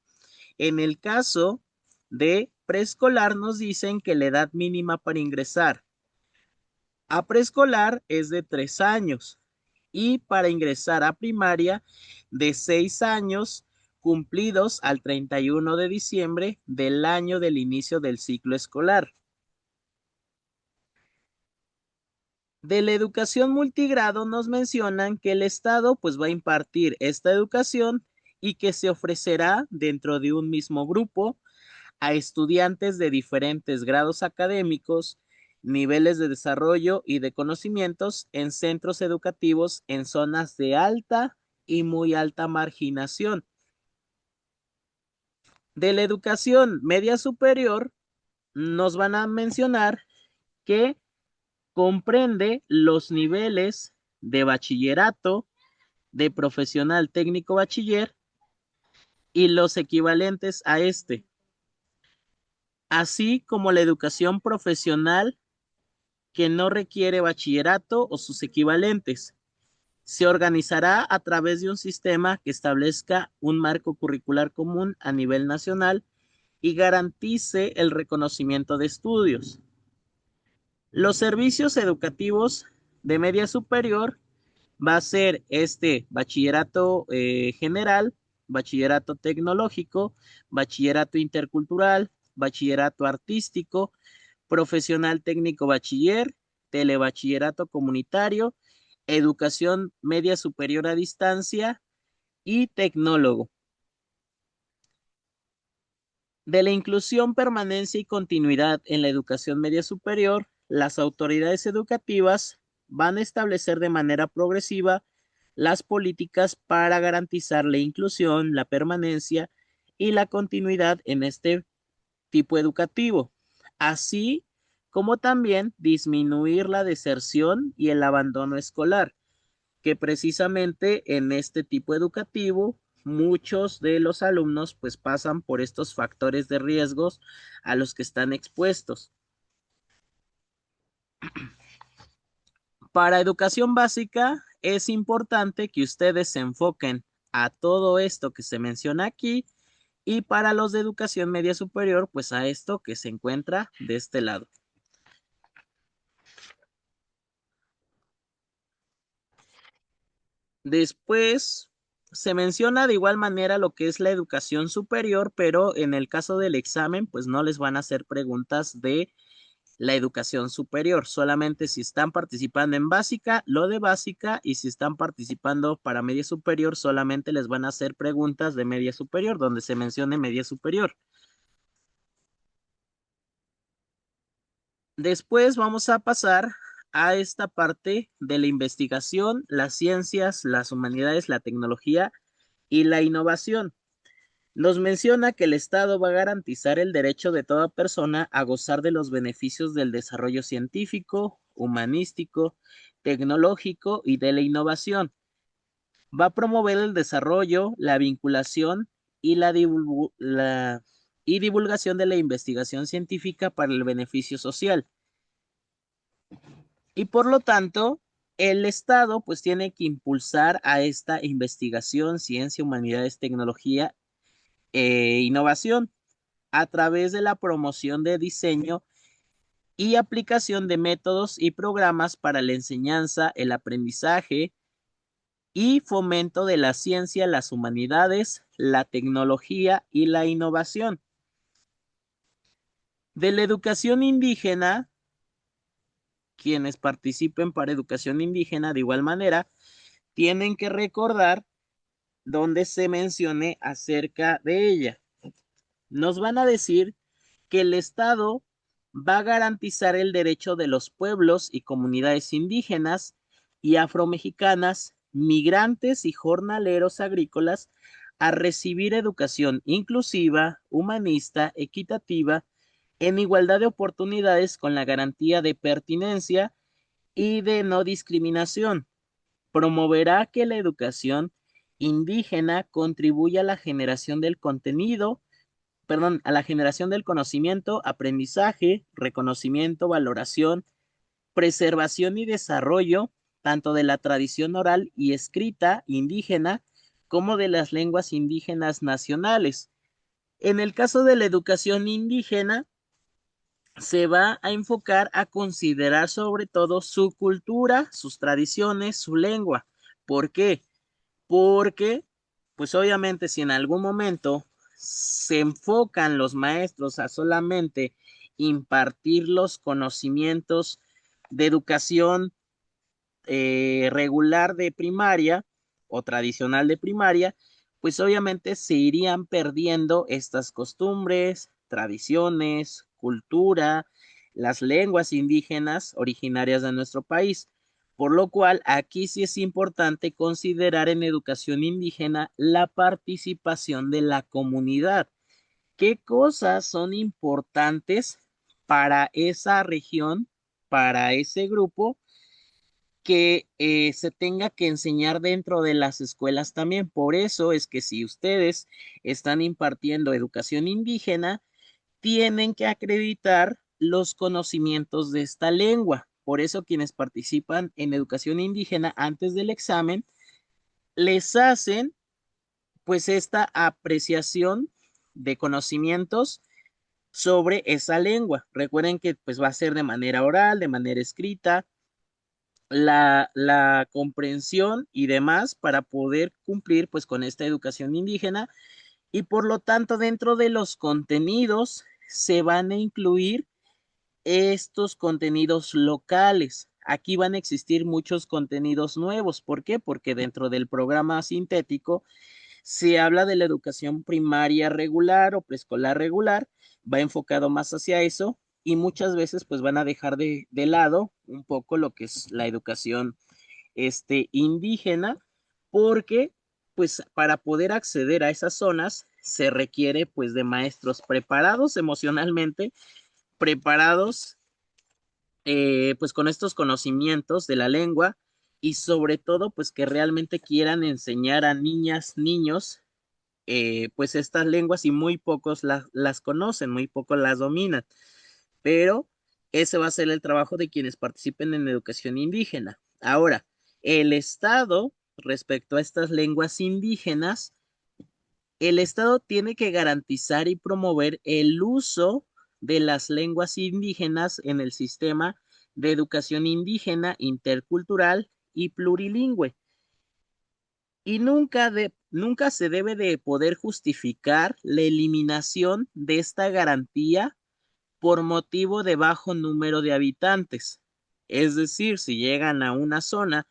En el caso de preescolar nos dicen que la edad mínima para ingresar a preescolar es de 3 años y para ingresar a primaria de 6 años cumplidos al 31 de diciembre del año del inicio del ciclo escolar. De la educación multigrado nos mencionan que el Estado pues va a impartir esta educación y que se ofrecerá dentro de un mismo grupo a estudiantes de diferentes grados académicos, niveles de desarrollo y de conocimientos en centros educativos en zonas de alta y muy alta marginación. De la educación media superior nos van a mencionar que comprende los niveles de bachillerato, de profesional técnico bachiller y los equivalentes a este, así como la educación profesional que no requiere bachillerato o sus equivalentes. Se organizará a través de un sistema que establezca un marco curricular común a nivel nacional y garantice el reconocimiento de estudios. Los servicios educativos de media superior va a ser este bachillerato general, bachillerato tecnológico, bachillerato intercultural, bachillerato artístico, profesional técnico bachiller, telebachillerato comunitario, educación media superior a distancia y tecnólogo. De la inclusión, permanencia y continuidad en la educación media superior, las autoridades educativas van a establecer de manera progresiva las políticas para garantizar la inclusión, la permanencia y la continuidad en este tipo educativo, así como también disminuir la deserción y el abandono escolar, que precisamente en este tipo educativo muchos de los alumnos pues pasan por estos factores de riesgos a los que están expuestos. Para educación básica es importante que ustedes se enfoquen a todo esto que se menciona aquí y para los de educación media superior pues a esto que se encuentra de este lado. Después se menciona de igual manera lo que es la educación superior, pero en el caso del examen, pues no les van a hacer preguntas de la educación superior. Solamente si están participando en básica, lo de básica, y si están participando para media superior, solamente les van a hacer preguntas de media superior, donde se mencione media superior. Después vamos a pasar a esta parte de la investigación, las ciencias, las humanidades, la tecnología y la innovación. Nos menciona que el Estado va a garantizar el derecho de toda persona a gozar de los beneficios del desarrollo científico, humanístico, tecnológico y de la innovación. Va a promover el desarrollo, la vinculación y y divulgación de la investigación científica para el beneficio social. Y por lo tanto, el Estado pues tiene que impulsar a esta investigación, ciencia, humanidades, tecnología e innovación a través de la promoción de diseño y aplicación de métodos y programas para la enseñanza, el aprendizaje y fomento de la ciencia, las humanidades, la tecnología y la innovación. De la educación indígena, quienes participen para educación indígena de igual manera, tienen que recordar donde se mencione acerca de ella. Nos van a decir que el Estado va a garantizar el derecho de los pueblos y comunidades indígenas y afromexicanas, migrantes y jornaleros agrícolas a recibir educación inclusiva, humanista, equitativa, en igualdad de oportunidades con la garantía de pertinencia y de no discriminación. Promoverá que la educación indígena contribuya a la generación del contenido, perdón, a la generación del conocimiento, aprendizaje, reconocimiento, valoración, preservación y desarrollo, tanto de la tradición oral y escrita indígena como de las lenguas indígenas nacionales. En el caso de la educación indígena, se va a enfocar a considerar sobre todo su cultura, sus tradiciones, su lengua. ¿Por qué? Porque, pues obviamente, si en algún momento se enfocan los maestros a solamente impartir los conocimientos de educación regular de primaria o tradicional de primaria, pues obviamente se irían perdiendo estas costumbres, tradiciones, cultura, las lenguas indígenas originarias de nuestro país. Por lo cual, aquí sí es importante considerar en educación indígena la participación de la comunidad. ¿Qué cosas son importantes para esa región, para ese grupo, que se tenga que enseñar dentro de las escuelas también? Por eso es que si ustedes están impartiendo educación indígena, tienen que acreditar los conocimientos de esta lengua. Por eso quienes participan en educación indígena antes del examen les hacen pues esta apreciación de conocimientos sobre esa lengua. Recuerden que pues va a ser de manera oral, de manera escrita, la comprensión y demás para poder cumplir pues con esta educación indígena, y por lo tanto dentro de los contenidos se van a incluir estos contenidos locales. Aquí van a existir muchos contenidos nuevos. ¿Por qué? Porque dentro del programa sintético se habla de la educación primaria regular o preescolar regular, va enfocado más hacia eso, y muchas veces pues van a dejar de lado un poco lo que es la educación indígena, porque pues para poder acceder a esas zonas se requiere pues de maestros preparados emocionalmente, preparados pues con estos conocimientos de la lengua, y sobre todo pues que realmente quieran enseñar a niñas, niños, pues estas lenguas, y muy pocos las conocen, muy pocos las dominan, pero ese va a ser el trabajo de quienes participen en educación indígena. Ahora, el Estado, respecto a estas lenguas indígenas, el Estado tiene que garantizar y promover el uso de las lenguas indígenas en el sistema de educación indígena, intercultural y plurilingüe. Y nunca se debe de poder justificar la eliminación de esta garantía por motivo de bajo número de habitantes. Es decir, si llegan a una zona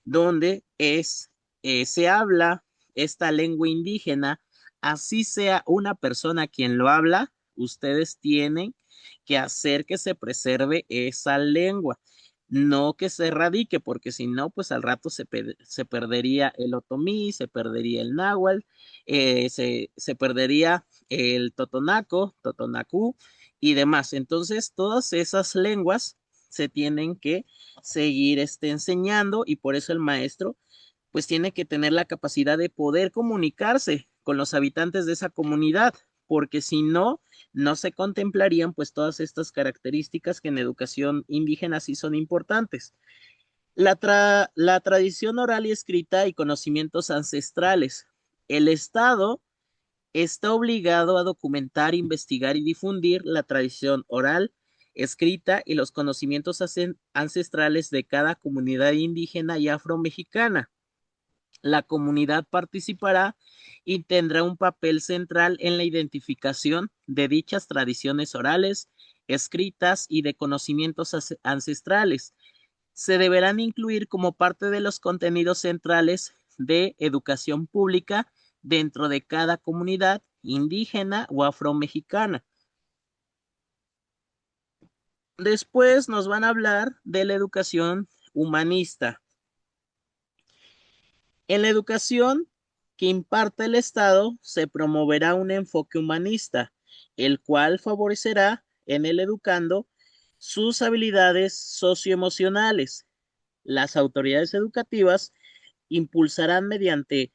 donde se habla esta lengua indígena, así sea una persona quien lo habla, ustedes tienen que hacer que se preserve esa lengua, no que se erradique, porque si no, pues al rato se perdería el otomí, se perdería el náhuatl, se perdería el totonaco, totonacú y demás. Entonces, todas esas lenguas se tienen que seguir enseñando y por eso el maestro pues tiene que tener la capacidad de poder comunicarse con los habitantes de esa comunidad, porque si no, no se contemplarían pues todas estas características que en educación indígena sí son importantes. La tradición oral y escrita y conocimientos ancestrales. El Estado está obligado a documentar, investigar y difundir la tradición oral, escrita y los conocimientos ancestrales de cada comunidad indígena y afromexicana. La comunidad participará y tendrá un papel central en la identificación de dichas tradiciones orales, escritas y de conocimientos ancestrales. Se deberán incluir como parte de los contenidos centrales de educación pública dentro de cada comunidad indígena o afromexicana. Después nos van a hablar de la educación humanista. En la educación que imparte el Estado se promoverá un enfoque humanista, el cual favorecerá en el educando sus habilidades socioemocionales. Las autoridades educativas impulsarán medidas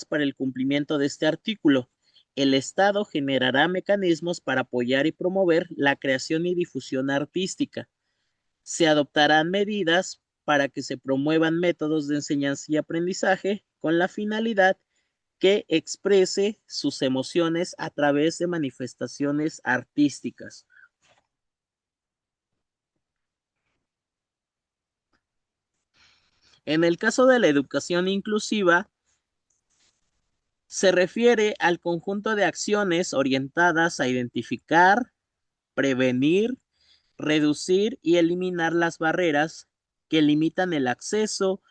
para el cumplimiento de este artículo. El Estado generará mecanismos para apoyar y promover la creación y difusión artística. Se adoptarán medidas para que se promuevan métodos de enseñanza y aprendizaje con la finalidad que exprese sus emociones a través de manifestaciones artísticas. En el caso de la educación inclusiva, se refiere al conjunto de acciones orientadas a identificar, prevenir, reducir y eliminar las barreras que limitan el acceso,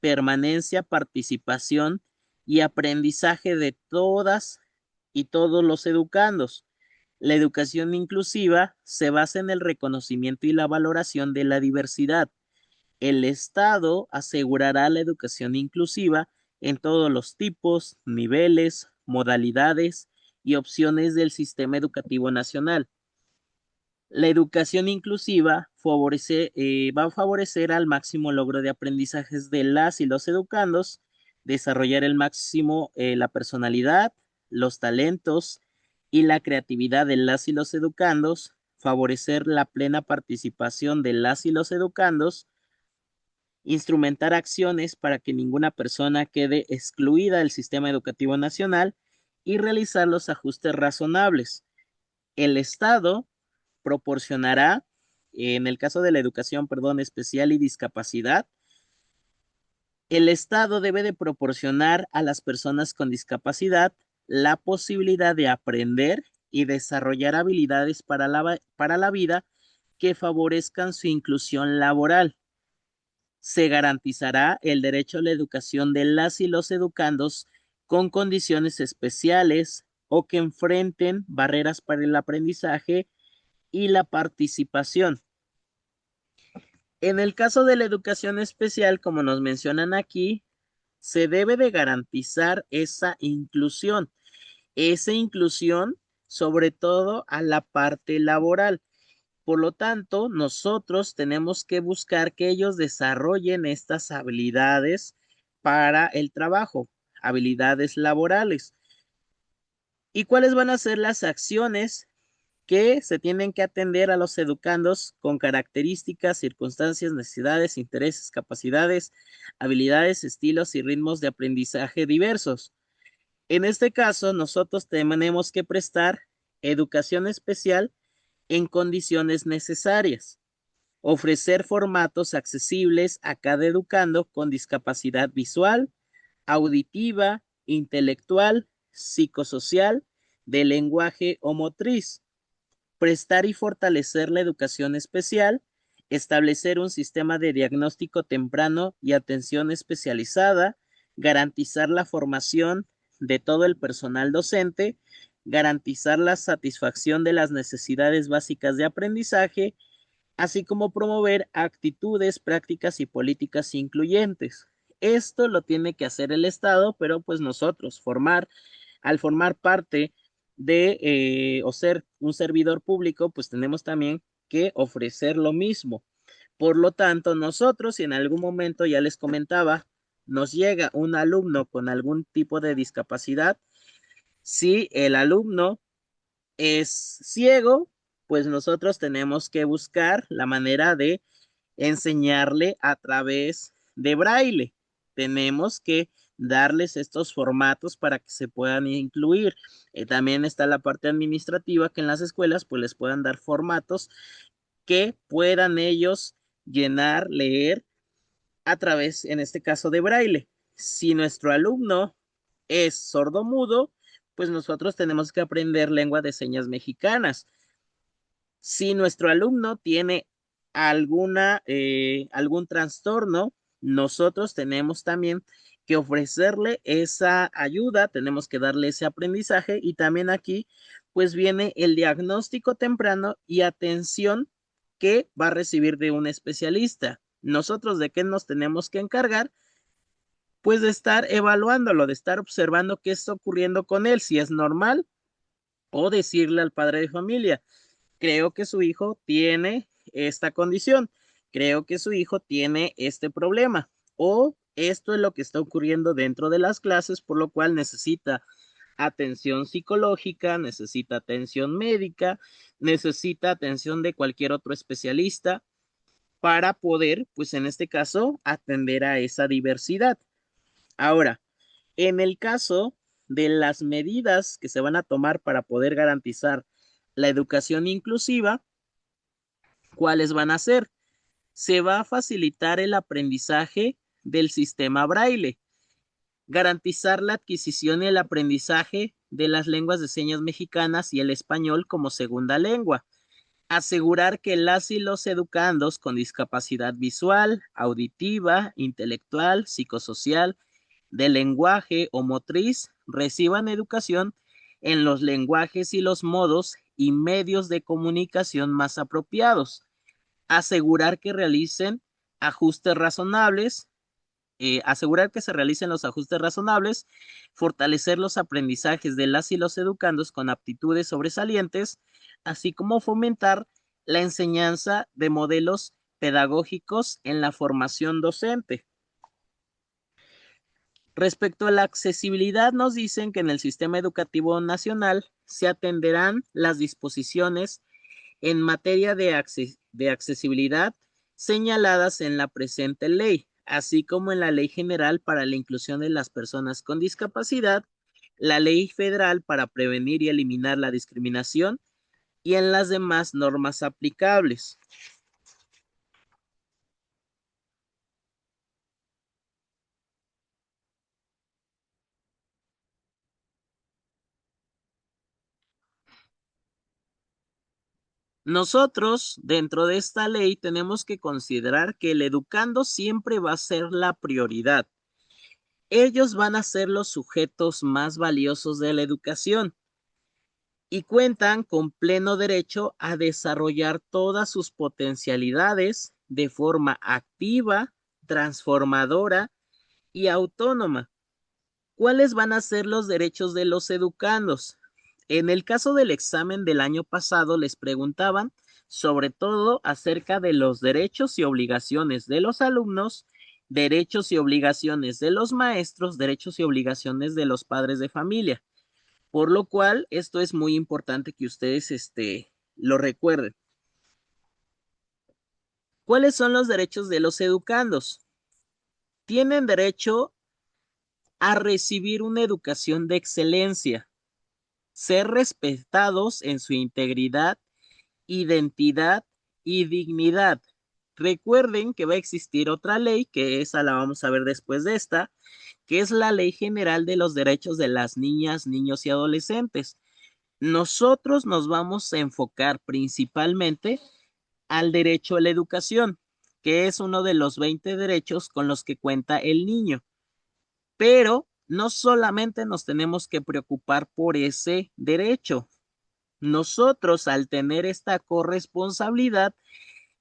permanencia, participación y aprendizaje de todas y todos los educandos. La educación inclusiva se basa en el reconocimiento y la valoración de la diversidad. El Estado asegurará la educación inclusiva en todos los tipos, niveles, modalidades y opciones del sistema educativo nacional. La educación inclusiva va a favorecer al máximo logro de aprendizajes de las y los educandos, desarrollar el máximo la personalidad, los talentos y la creatividad de las y los educandos, favorecer la plena participación de las y los educandos, instrumentar acciones para que ninguna persona quede excluida del sistema educativo nacional y realizar los ajustes razonables. El Estado proporcionará, en el caso de la educación, perdón, especial y discapacidad, el Estado debe de proporcionar a las personas con discapacidad la posibilidad de aprender y desarrollar habilidades para la vida que favorezcan su inclusión laboral. Se garantizará el derecho a la educación de las y los educandos con condiciones especiales o que enfrenten barreras para el aprendizaje y la participación. En el caso de la educación especial, como nos mencionan aquí, se debe de garantizar esa inclusión sobre todo a la parte laboral. Por lo tanto, nosotros tenemos que buscar que ellos desarrollen estas habilidades para el trabajo, habilidades laborales. ¿Y cuáles van a ser las acciones que se tienen que atender a los educandos con características, circunstancias, necesidades, intereses, capacidades, habilidades, estilos y ritmos de aprendizaje diversos? En este caso, nosotros tenemos que prestar educación especial en condiciones necesarias, ofrecer formatos accesibles a cada educando con discapacidad visual, auditiva, intelectual, psicosocial de lenguaje o motriz, prestar y fortalecer la educación especial, establecer un sistema de diagnóstico temprano y atención especializada, garantizar la formación de todo el personal docente, garantizar la satisfacción de las necesidades básicas de aprendizaje, así como promover actitudes, prácticas y políticas incluyentes. Esto lo tiene que hacer el Estado, pero pues nosotros al formar parte de o ser un servidor público, pues tenemos también que ofrecer lo mismo. Por lo tanto, nosotros, si en algún momento ya les comentaba, nos llega un alumno con algún tipo de discapacidad, si el alumno es ciego, pues nosotros tenemos que buscar la manera de enseñarle a través de braille. Tenemos que darles estos formatos para que se puedan incluir. También está la parte administrativa que en las escuelas pues les puedan dar formatos que puedan ellos llenar, leer a través, en este caso, de braille. Si nuestro alumno es sordomudo, pues nosotros tenemos que aprender lengua de señas mexicanas. Si nuestro alumno tiene algún trastorno, nosotros tenemos también que ofrecerle esa ayuda, tenemos que darle ese aprendizaje y también aquí pues viene el diagnóstico temprano y atención que va a recibir de un especialista. Nosotros de qué nos tenemos que encargar, pues de estar evaluándolo, de estar observando qué está ocurriendo con él, si es normal o decirle al padre de familia, creo que su hijo tiene esta condición, creo que su hijo tiene este problema o esto es lo que está ocurriendo dentro de las clases, por lo cual necesita atención psicológica, necesita atención médica, necesita atención de cualquier otro especialista para poder, pues en este caso, atender a esa diversidad. Ahora, en el caso de las medidas que se van a tomar para poder garantizar la educación inclusiva, ¿cuáles van a ser? Se va a facilitar el aprendizaje del sistema braille, garantizar la adquisición y el aprendizaje de las lenguas de señas mexicanas y el español como segunda lengua, asegurar que las y los educandos con discapacidad visual, auditiva, intelectual, psicosocial, de lenguaje o motriz reciban educación en los lenguajes y los modos y medios de comunicación más apropiados, asegurar que realicen ajustes razonables, asegurar que se realicen los ajustes razonables, fortalecer los aprendizajes de las y los educandos con aptitudes sobresalientes, así como fomentar la enseñanza de modelos pedagógicos en la formación docente. Respecto a la accesibilidad, nos dicen que en el sistema educativo nacional se atenderán las disposiciones en materia de accesibilidad señaladas en la presente ley, así como en la Ley General para la Inclusión de las Personas con Discapacidad, la Ley Federal para prevenir y eliminar la discriminación y en las demás normas aplicables. Nosotros, dentro de esta ley, tenemos que considerar que el educando siempre va a ser la prioridad. Ellos van a ser los sujetos más valiosos de la educación y cuentan con pleno derecho a desarrollar todas sus potencialidades de forma activa, transformadora y autónoma. ¿Cuáles van a ser los derechos de los educandos? En el caso del examen del año pasado les preguntaban sobre todo acerca de los derechos y obligaciones de los alumnos, derechos y obligaciones de los maestros, derechos y obligaciones de los padres de familia. Por lo cual, esto es muy importante que ustedes lo recuerden. ¿Cuáles son los derechos de los educandos? Tienen derecho a recibir una educación de excelencia, ser respetados en su integridad, identidad y dignidad. Recuerden que va a existir otra ley, que esa la vamos a ver después de esta, que es la Ley General de los Derechos de las Niñas, Niños y Adolescentes. Nosotros nos vamos a enfocar principalmente al derecho a la educación, que es uno de los 20 derechos con los que cuenta el niño. Pero no solamente nos tenemos que preocupar por ese derecho. Nosotros, al tener esta corresponsabilidad,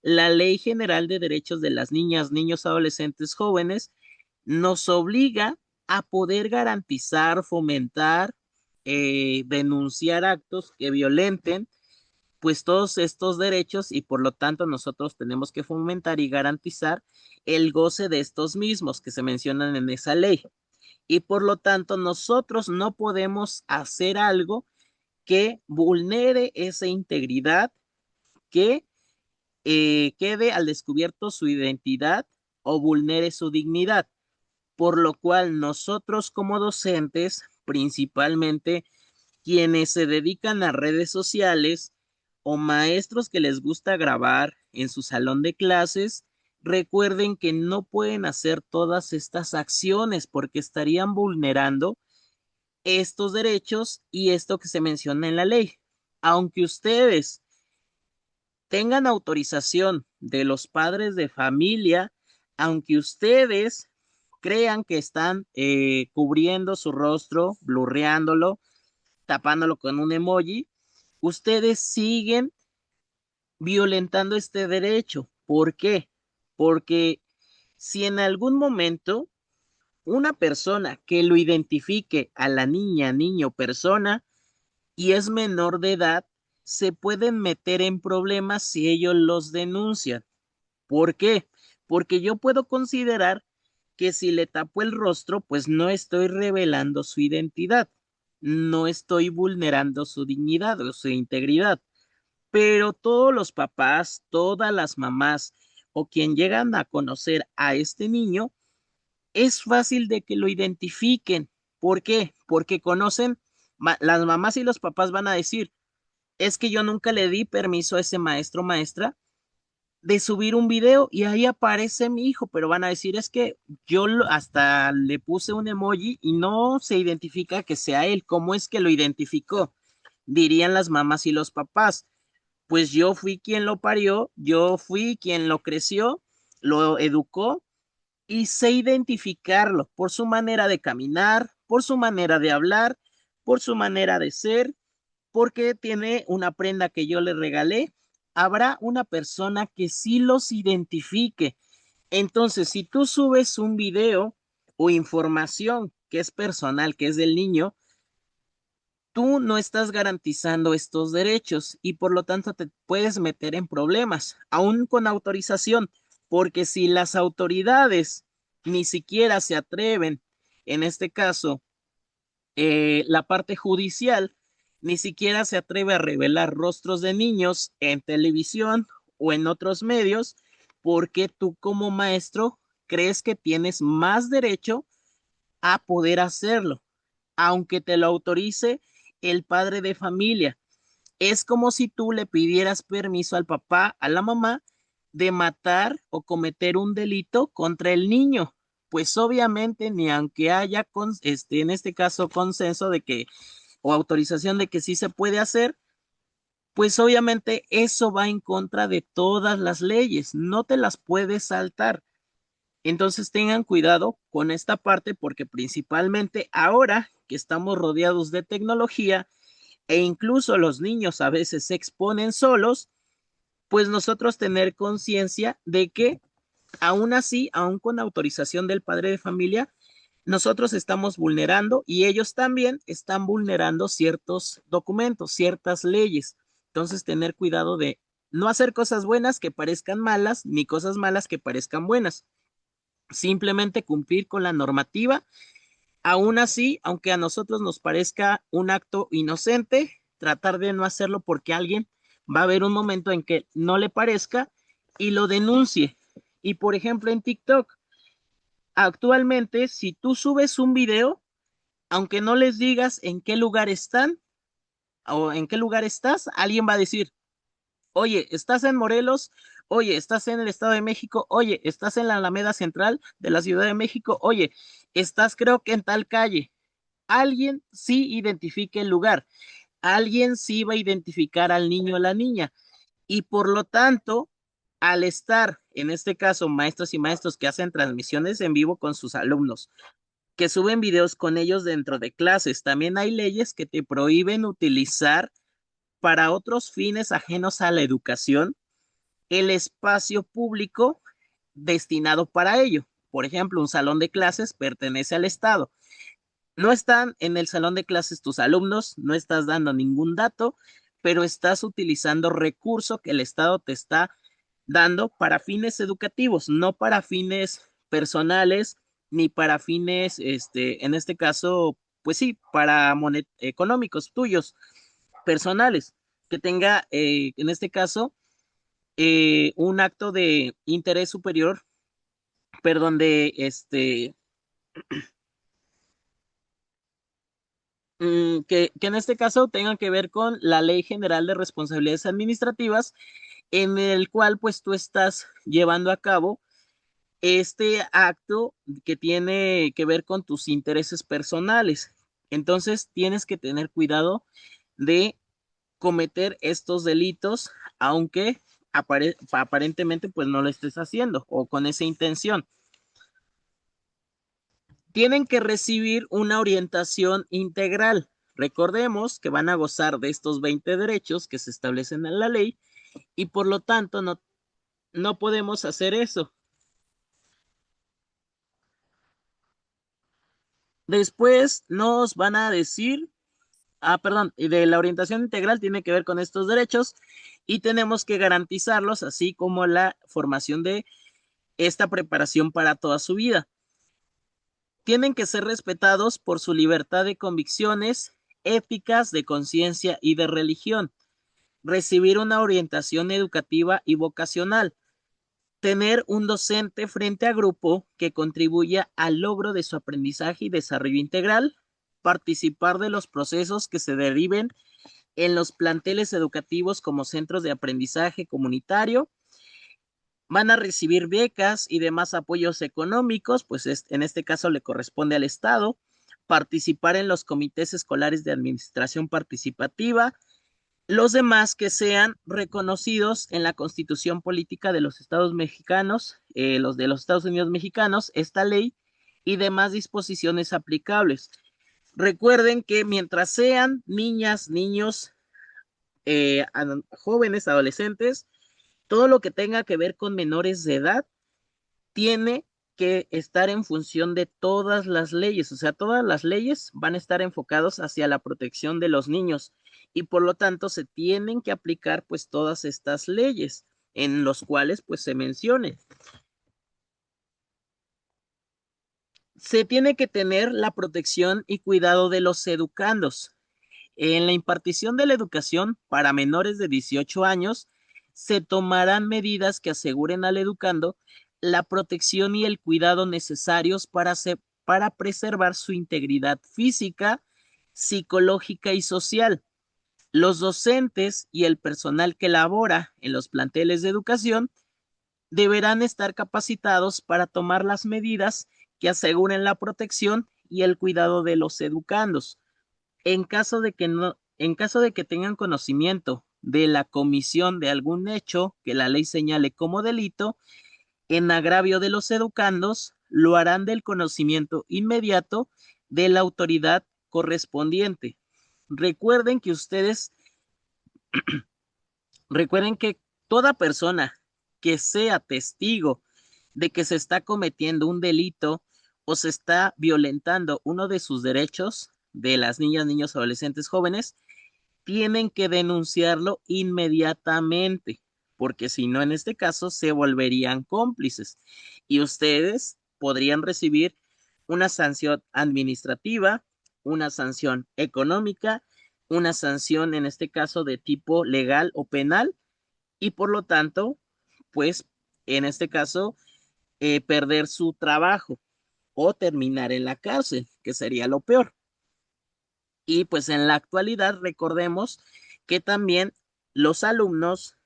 la Ley General de Derechos de las Niñas, Niños, Adolescentes, Jóvenes nos obliga a poder garantizar, fomentar, denunciar actos que violenten pues todos estos derechos y por lo tanto nosotros tenemos que fomentar y garantizar el goce de estos mismos que se mencionan en esa ley. Y por lo tanto nosotros no podemos hacer algo que vulnere esa integridad, que quede al descubierto su identidad o vulnere su dignidad. Por lo cual nosotros como docentes, principalmente quienes se dedican a redes sociales o maestros que les gusta grabar en su salón de clases, recuerden que no pueden hacer todas estas acciones porque estarían vulnerando estos derechos y esto que se menciona en la ley. Aunque ustedes tengan autorización de los padres de familia, aunque ustedes crean que están cubriendo su rostro, blurreándolo, tapándolo con un emoji, ustedes siguen violentando este derecho. ¿Por qué? Porque si en algún momento una persona que lo identifique a la niña, niño, persona y es menor de edad, se pueden meter en problemas si ellos los denuncian. ¿Por qué? Porque yo puedo considerar que si le tapo el rostro, pues no estoy revelando su identidad, no estoy vulnerando su dignidad o su integridad. Pero todos los papás, todas las mamás o quien llegan a conocer a este niño, es fácil de que lo identifiquen. ¿Por qué? Porque conocen, las mamás y los papás van a decir, es que yo nunca le di permiso a ese maestro o maestra de subir un video y ahí aparece mi hijo, pero van a decir es que hasta le puse un emoji y no se identifica que sea él. ¿Cómo es que lo identificó? Dirían las mamás y los papás. Pues yo fui quien lo parió, yo fui quien lo creció, lo educó y sé identificarlo por su manera de caminar, por su manera de hablar, por su manera de ser, porque tiene una prenda que yo le regalé. Habrá una persona que sí los identifique. Entonces, si tú subes un video o información que es personal, que es del niño, tú no estás garantizando estos derechos y por lo tanto te puedes meter en problemas, aún con autorización, porque si las autoridades ni siquiera se atreven, en este caso, la parte judicial, ni siquiera se atreve a revelar rostros de niños en televisión o en otros medios, porque tú como maestro crees que tienes más derecho a poder hacerlo, aunque te lo autorice el padre de familia. Es como si tú le pidieras permiso al papá, a la mamá, de matar o cometer un delito contra el niño. Pues obviamente, ni aunque haya, en este caso, consenso de que, o autorización de que sí se puede hacer, pues obviamente eso va en contra de todas las leyes, no te las puedes saltar. Entonces tengan cuidado con esta parte porque principalmente ahora que estamos rodeados de tecnología e incluso los niños a veces se exponen solos, pues nosotros tener conciencia de que aún así, aún con autorización del padre de familia, nosotros estamos vulnerando y ellos también están vulnerando ciertos documentos, ciertas leyes. Entonces tener cuidado de no hacer cosas buenas que parezcan malas, ni cosas malas que parezcan buenas. Simplemente cumplir con la normativa. Aún así, aunque a nosotros nos parezca un acto inocente, tratar de no hacerlo porque alguien va a haber un momento en que no le parezca y lo denuncie. Y por ejemplo, en TikTok, actualmente, si tú subes un video, aunque no les digas en qué lugar están o en qué lugar estás, alguien va a decir, oye, estás en Morelos, oye, estás en el Estado de México, oye, estás en la Alameda Central de la Ciudad de México, oye, estás creo que en tal calle. Alguien sí identifique el lugar. alguien sí va a identificar al niño o la niña y por lo tanto, al estar, en este caso, maestros y maestros que hacen transmisiones en vivo con sus alumnos, que suben videos con ellos dentro de clases, también hay leyes que te prohíben utilizar para otros fines ajenos a la educación el espacio público destinado para ello. Por ejemplo, un salón de clases pertenece al Estado. No están en el salón de clases tus alumnos, no estás dando ningún dato, pero estás utilizando recurso que el Estado te está dando para fines educativos, no para fines personales ni para fines, en este caso, pues sí, para económicos tuyos, personales, que tenga, en este caso, un acto de interés superior, perdón, que en este caso tenga que ver con la Ley General de Responsabilidades Administrativas, en el cual pues tú estás llevando a cabo este acto que tiene que ver con tus intereses personales. Entonces tienes que tener cuidado de cometer estos delitos, aunque aparentemente pues no lo estés haciendo o con esa intención. Tienen que recibir una orientación integral. Recordemos que van a gozar de estos 20 derechos que se establecen en la ley y por lo tanto no podemos hacer eso. Después nos van a decir, perdón, y de la orientación integral tiene que ver con estos derechos y tenemos que garantizarlos, así como la formación de esta preparación para toda su vida. Tienen que ser respetados por su libertad de convicciones, éticas, de conciencia y de religión, recibir una orientación educativa y vocacional, tener un docente frente a grupo que contribuya al logro de su aprendizaje y desarrollo integral, participar de los procesos que se deriven en los planteles educativos como centros de aprendizaje comunitario, van a recibir becas y demás apoyos económicos, pues en este caso le corresponde al Estado, participar en los comités escolares de administración participativa, los demás que sean reconocidos en la Constitución Política de los Estados Mexicanos, los de los Estados Unidos Mexicanos, esta ley y demás disposiciones aplicables. Recuerden que mientras sean niñas, niños, jóvenes, adolescentes, todo lo que tenga que ver con menores de edad tiene que estar en función de todas las leyes, o sea, todas las leyes van a estar enfocados hacia la protección de los niños y por lo tanto se tienen que aplicar pues todas estas leyes en los cuales pues se mencione. Se tiene que tener la protección y cuidado de los educandos. En la impartición de la educación para menores de 18 años, se tomarán medidas que aseguren al educando la protección y el cuidado necesarios para preservar su integridad física, psicológica y social. Los docentes y el personal que labora en los planteles de educación deberán estar capacitados para tomar las medidas que aseguren la protección y el cuidado de los educandos. En caso de que tengan conocimiento de la comisión de algún hecho que la ley señale como delito, en agravio de los educandos, lo harán del conocimiento inmediato de la autoridad correspondiente. Recuerden que ustedes, recuerden que toda persona que sea testigo de que se está cometiendo un delito o se está violentando uno de sus derechos de las niñas, niños, adolescentes, jóvenes, tienen que denunciarlo inmediatamente, porque si no, en este caso, se volverían cómplices y ustedes podrían recibir una sanción administrativa, una sanción económica, una sanción, en este caso, de tipo legal o penal, y por lo tanto, pues, en este caso, perder su trabajo o terminar en la cárcel, que sería lo peor. Y pues en la actualidad recordemos que también los alumnos,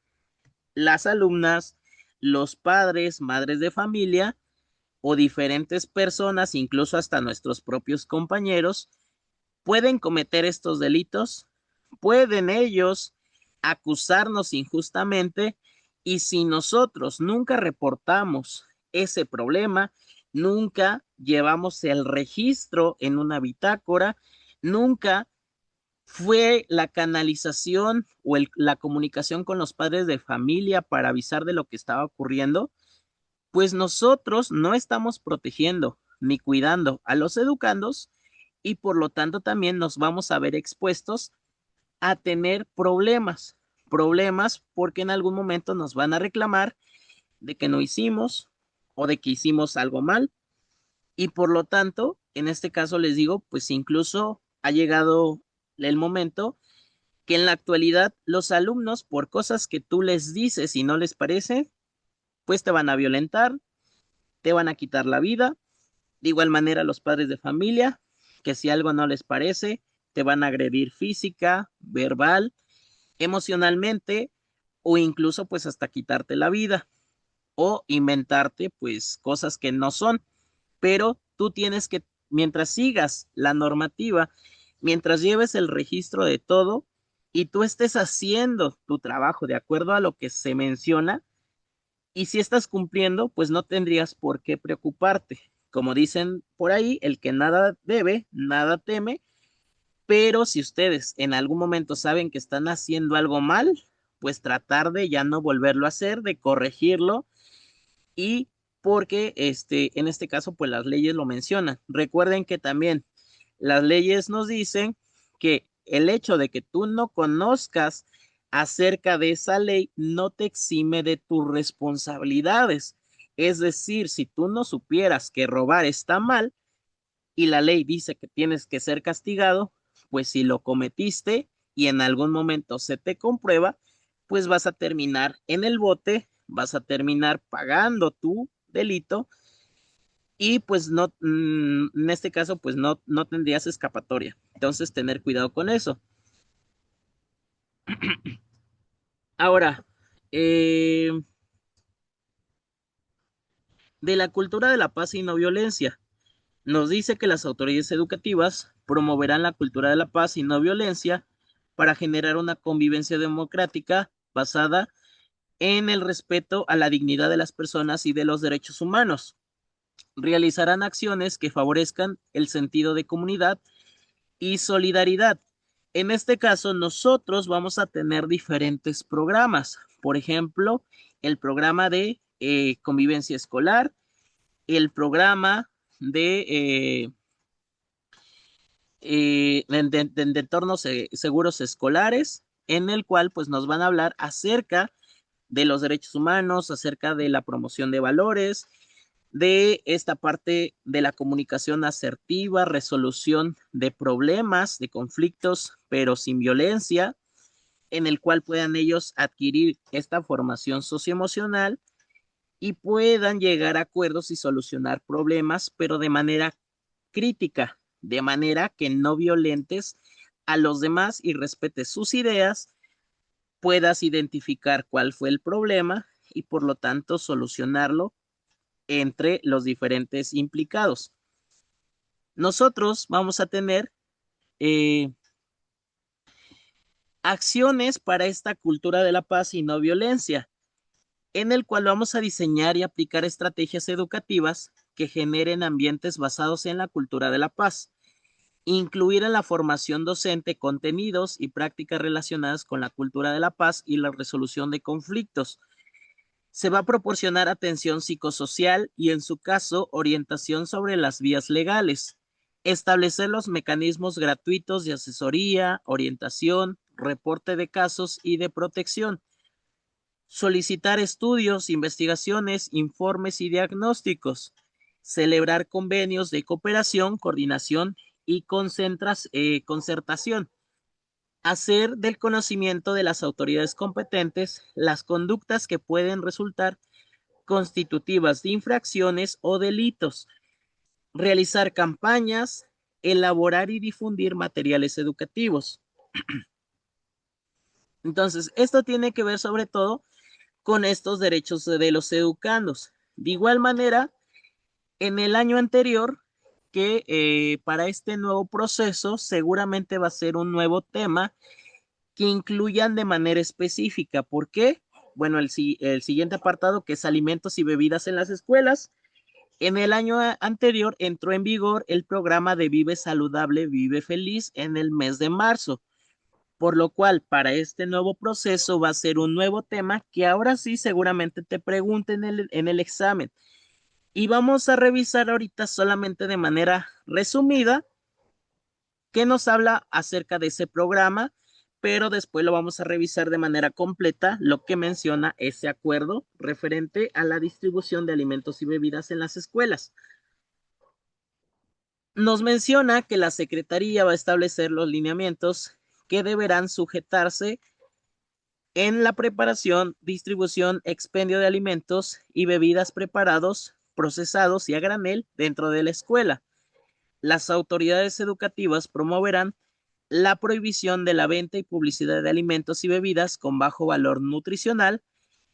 las alumnas, los padres, madres de familia o diferentes personas, incluso hasta nuestros propios compañeros, pueden cometer estos delitos Pueden ellos acusarnos injustamente y si nosotros nunca reportamos ese problema, nunca llevamos el registro en una bitácora, nunca fue la canalización o la comunicación con los padres de familia para avisar de lo que estaba ocurriendo, pues nosotros no estamos protegiendo ni cuidando a los educandos y por lo tanto también nos vamos a ver expuestos a tener problemas porque en algún momento nos van a reclamar de que no hicimos o de que hicimos algo mal y por lo tanto, en este caso les digo, pues incluso ha llegado el momento que en la actualidad los alumnos por cosas que tú les dices y no les parece, pues te van a violentar, te van a quitar la vida. De igual manera los padres de familia, que si algo no les parece, te van a agredir física, verbal, emocionalmente o incluso pues hasta quitarte la vida o inventarte pues cosas que no son, pero tú tienes que, mientras sigas la normativa, mientras lleves el registro de todo y tú estés haciendo tu trabajo de acuerdo a lo que se menciona, y si estás cumpliendo, pues no tendrías por qué preocuparte. Como dicen por ahí, el que nada debe, nada teme, pero si ustedes en algún momento saben que están haciendo algo mal, pues tratar de ya no volverlo a hacer, de corregirlo y porque en este caso pues las leyes lo mencionan. Recuerden que también las leyes nos dicen que el hecho de que tú no conozcas acerca de esa ley no te exime de tus responsabilidades. Es decir, si tú no supieras que robar está mal y la ley dice que tienes que ser castigado, pues si lo cometiste y en algún momento se te comprueba, pues vas a terminar en el bote, vas a terminar pagando tu delito y pues no, en este caso, pues no tendrías escapatoria. Entonces, tener cuidado con eso. Ahora, eh, de la cultura de la paz y no violencia, nos dice que las autoridades educativas promoverán la cultura de la paz y no violencia para generar una convivencia democrática basada en el respeto a la dignidad de las personas y de los derechos humanos. Realizarán acciones que favorezcan el sentido de comunidad y solidaridad. En este caso, nosotros vamos a tener diferentes programas. Por ejemplo, el programa de convivencia escolar, el programa de, de entornos seguros escolares, en el cual pues nos van a hablar acerca de los derechos humanos, acerca de la promoción de valores, de esta parte de la comunicación asertiva, resolución de problemas, de conflictos, pero sin violencia, en el cual puedan ellos adquirir esta formación socioemocional y puedan llegar a acuerdos y solucionar problemas, pero de manera crítica, de manera que no violentes a los demás y respetes sus ideas, puedas identificar cuál fue el problema y por lo tanto solucionarlo entre los diferentes implicados. Nosotros vamos a tener eh, acciones para esta cultura de la paz y no violencia, en el cual vamos a diseñar y aplicar estrategias educativas que generen ambientes basados en la cultura de la paz, incluir en la formación docente contenidos y prácticas relacionadas con la cultura de la paz y la resolución de conflictos. Se va a proporcionar atención psicosocial y, en su caso, orientación sobre las vías legales. Establecer los mecanismos gratuitos de asesoría, orientación, reporte de casos y de protección. Solicitar estudios, investigaciones, informes y diagnósticos. Celebrar convenios de cooperación, coordinación y concertación. Hacer del conocimiento de las autoridades competentes las conductas que pueden resultar constitutivas de infracciones o delitos, realizar campañas, elaborar y difundir materiales educativos. Entonces, esto tiene que ver sobre todo con estos derechos de los educandos. De igual manera, en el año anterior, que para este nuevo proceso seguramente va a ser un nuevo tema que incluyan de manera específica. ¿Por qué? Bueno, el siguiente apartado, que es alimentos y bebidas en las escuelas. En el año anterior entró en vigor el programa de Vive Saludable, Vive Feliz en el mes de marzo, por lo cual para este nuevo proceso va a ser un nuevo tema que ahora sí seguramente te pregunten en el examen. Y vamos a revisar ahorita solamente de manera resumida que nos habla acerca de ese programa, pero después lo vamos a revisar de manera completa lo que menciona ese acuerdo referente a la distribución de alimentos y bebidas en las escuelas. Nos menciona que la Secretaría va a establecer los lineamientos que deberán sujetarse en la preparación, distribución, expendio de alimentos y bebidas preparados, procesados y a granel dentro de la escuela. Las autoridades educativas promoverán la prohibición de la venta y publicidad de alimentos y bebidas con bajo valor nutricional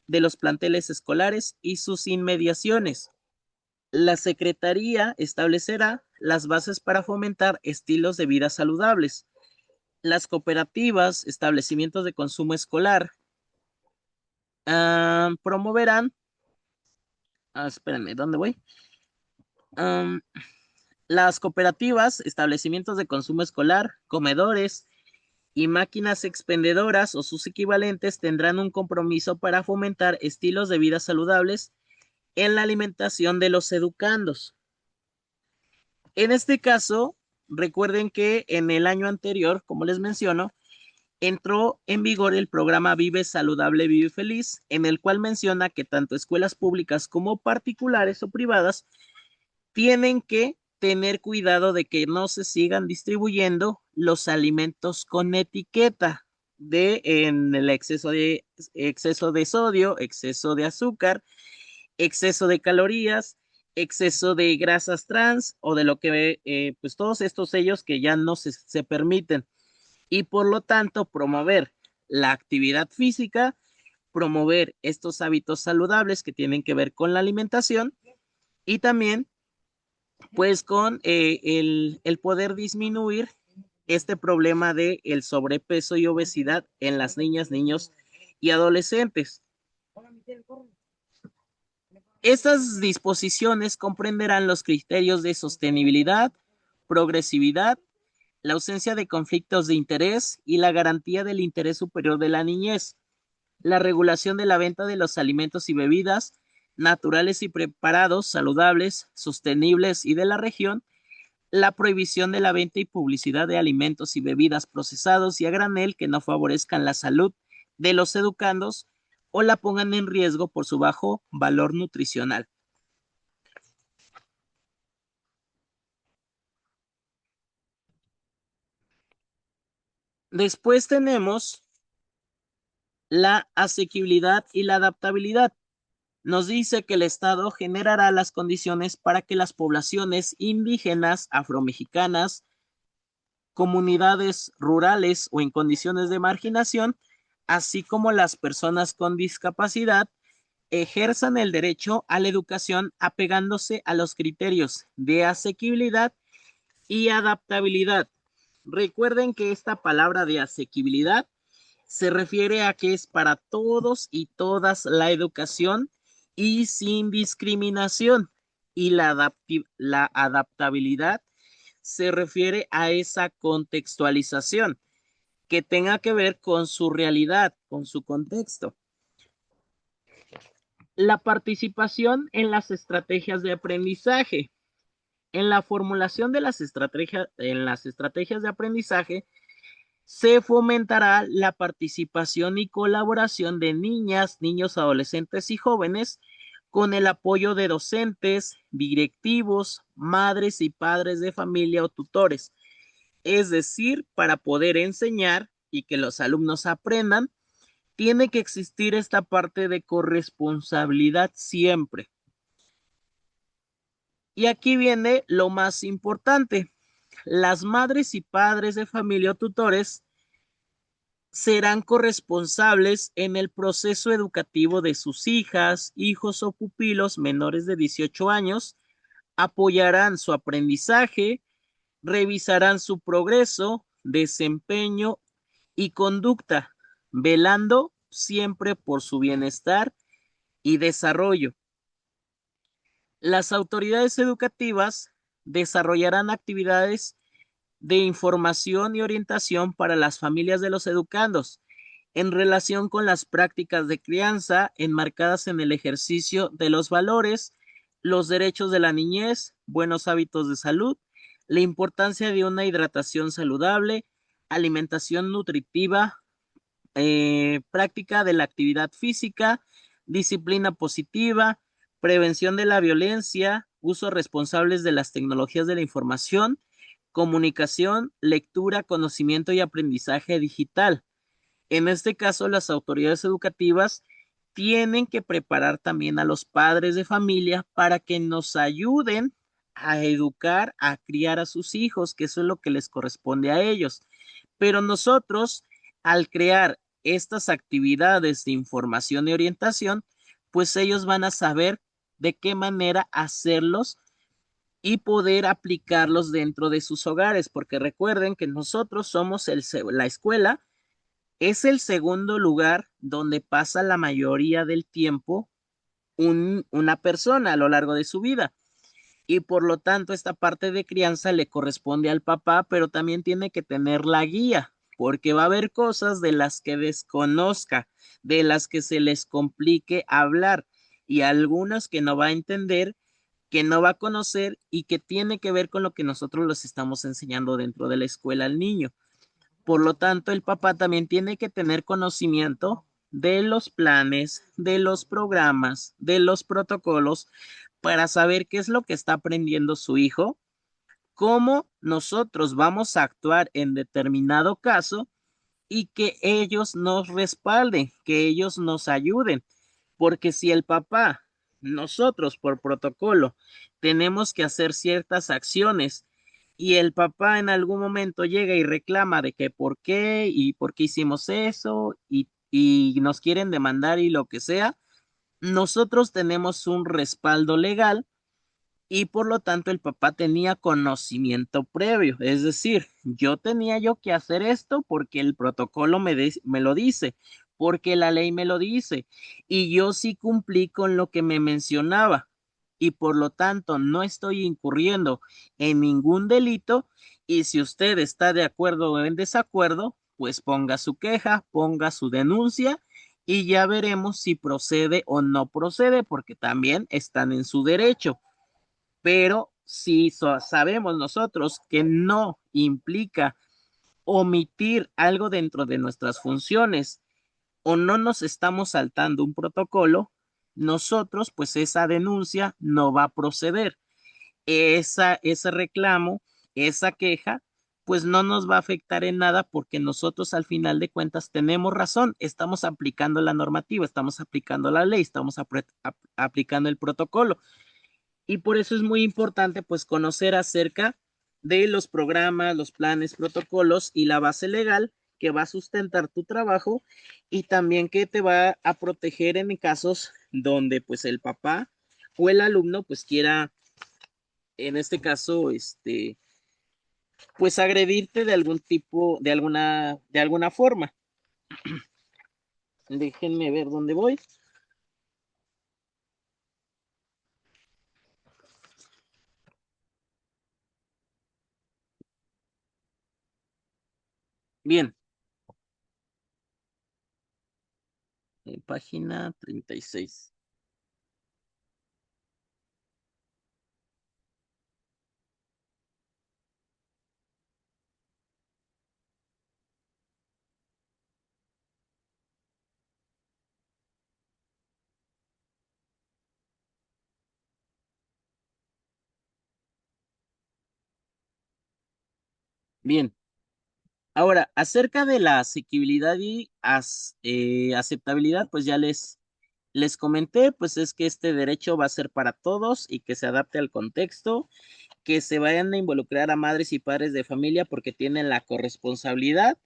de los planteles escolares y sus inmediaciones. La Secretaría establecerá las bases para fomentar estilos de vida saludables. Las cooperativas, establecimientos de consumo escolar, promoverán, espérenme, ¿dónde voy? Um, las cooperativas, establecimientos de consumo escolar, comedores y máquinas expendedoras o sus equivalentes tendrán un compromiso para fomentar estilos de vida saludables en la alimentación de los educandos. En este caso, recuerden que en el año anterior, como les menciono, entró en vigor el programa Vive Saludable, Vive Feliz, en el cual menciona que tanto escuelas públicas como particulares o privadas tienen que tener cuidado de que no se sigan distribuyendo los alimentos con etiqueta de en el exceso de sodio, exceso de azúcar, exceso de calorías, exceso de grasas trans o de lo que, pues todos estos sellos que ya no se permiten. Y por lo tanto, promover la actividad física, promover estos hábitos saludables que tienen que ver con la alimentación y también, pues, con el poder disminuir este problema de el sobrepeso y obesidad en las niñas, niños y adolescentes. Estas disposiciones comprenderán los criterios de sostenibilidad, progresividad, la ausencia de conflictos de interés y la garantía del interés superior de la niñez, la regulación de la venta de los alimentos y bebidas naturales y preparados, saludables, sostenibles y de la región, la prohibición de la venta y publicidad de alimentos y bebidas procesados y a granel que no favorezcan la salud de los educandos o la pongan en riesgo por su bajo valor nutricional. Después tenemos la asequibilidad y la adaptabilidad. Nos dice que el Estado generará las condiciones para que las poblaciones indígenas, afromexicanas, comunidades rurales o en condiciones de marginación, así como las personas con discapacidad, ejerzan el derecho a la educación apegándose a los criterios de asequibilidad y adaptabilidad. Recuerden que esta palabra de asequibilidad se refiere a que es para todos y todas la educación y sin discriminación. Y la adaptabilidad se refiere a esa contextualización que tenga que ver con su realidad, con su contexto. La participación en las estrategias de aprendizaje. En la formulación de las estrategias de aprendizaje, se fomentará la participación y colaboración de niñas, niños, adolescentes y jóvenes con el apoyo de docentes, directivos, madres y padres de familia o tutores. Es decir, para poder enseñar y que los alumnos aprendan, tiene que existir esta parte de corresponsabilidad siempre. Y aquí viene lo más importante. Las madres y padres de familia o tutores serán corresponsables en el proceso educativo de sus hijas, hijos o pupilos menores de 18 años, apoyarán su aprendizaje, revisarán su progreso, desempeño y conducta, velando siempre por su bienestar y desarrollo. Las autoridades educativas desarrollarán actividades de información y orientación para las familias de los educandos en relación con las prácticas de crianza enmarcadas en el ejercicio de los valores, los derechos de la niñez, buenos hábitos de salud, la importancia de una hidratación saludable, alimentación nutritiva, práctica de la actividad física, disciplina positiva, prevención de la violencia, uso responsables de las tecnologías de la información, comunicación, lectura, conocimiento y aprendizaje digital. En este caso, las autoridades educativas tienen que preparar también a los padres de familia para que nos ayuden a educar, a criar a sus hijos, que eso es lo que les corresponde a ellos. Pero nosotros, al crear estas actividades de información y orientación, pues ellos van a saber de qué manera hacerlos y poder aplicarlos dentro de sus hogares, porque recuerden que nosotros somos la escuela, es el segundo lugar donde pasa la mayoría del tiempo una persona a lo largo de su vida. Y por lo tanto, esta parte de crianza le corresponde al papá, pero también tiene que tener la guía, porque va a haber cosas de las que desconozca, de las que se les complique hablar y algunas que no va a entender, que no va a conocer y que tiene que ver con lo que nosotros les estamos enseñando dentro de la escuela al niño. Por lo tanto, el papá también tiene que tener conocimiento de los planes, de los programas, de los protocolos, para saber qué es lo que está aprendiendo su hijo, cómo nosotros vamos a actuar en determinado caso y que ellos nos respalden, que ellos nos ayuden. Porque si el papá, nosotros por protocolo, tenemos que hacer ciertas acciones y el papá en algún momento llega y reclama de que por qué y por qué hicimos eso y nos quieren demandar y lo que sea, nosotros tenemos un respaldo legal y por lo tanto el papá tenía conocimiento previo, es decir, yo tenía yo que hacer esto porque el protocolo me lo dice, porque la ley me lo dice, y yo sí cumplí con lo que me mencionaba, y por lo tanto no estoy incurriendo en ningún delito, y si usted está de acuerdo o en desacuerdo, pues ponga su queja, ponga su denuncia, y ya veremos si procede o no procede, porque también están en su derecho, pero si sabemos nosotros que no implica omitir algo dentro de nuestras funciones o no nos estamos saltando un protocolo, nosotros, pues esa denuncia no va a proceder. Ese reclamo, esa queja, pues no nos va a afectar en nada porque nosotros al final de cuentas tenemos razón, estamos aplicando la normativa, estamos aplicando la ley, estamos aplicando el protocolo. Y por eso es muy importante pues conocer acerca de los programas, los planes, protocolos y la base legal que va a sustentar tu trabajo y también que te va a proteger en casos donde pues el papá o el alumno pues quiera, en este caso, pues agredirte de algún tipo, de alguna forma. Déjenme ver dónde voy. Bien, página 36. Bien. Ahora, acerca de la asequibilidad y aceptabilidad, pues ya les comenté, pues es que este derecho va a ser para todos y que se adapte al contexto, que se vayan a involucrar a madres y padres de familia porque tienen la corresponsabilidad,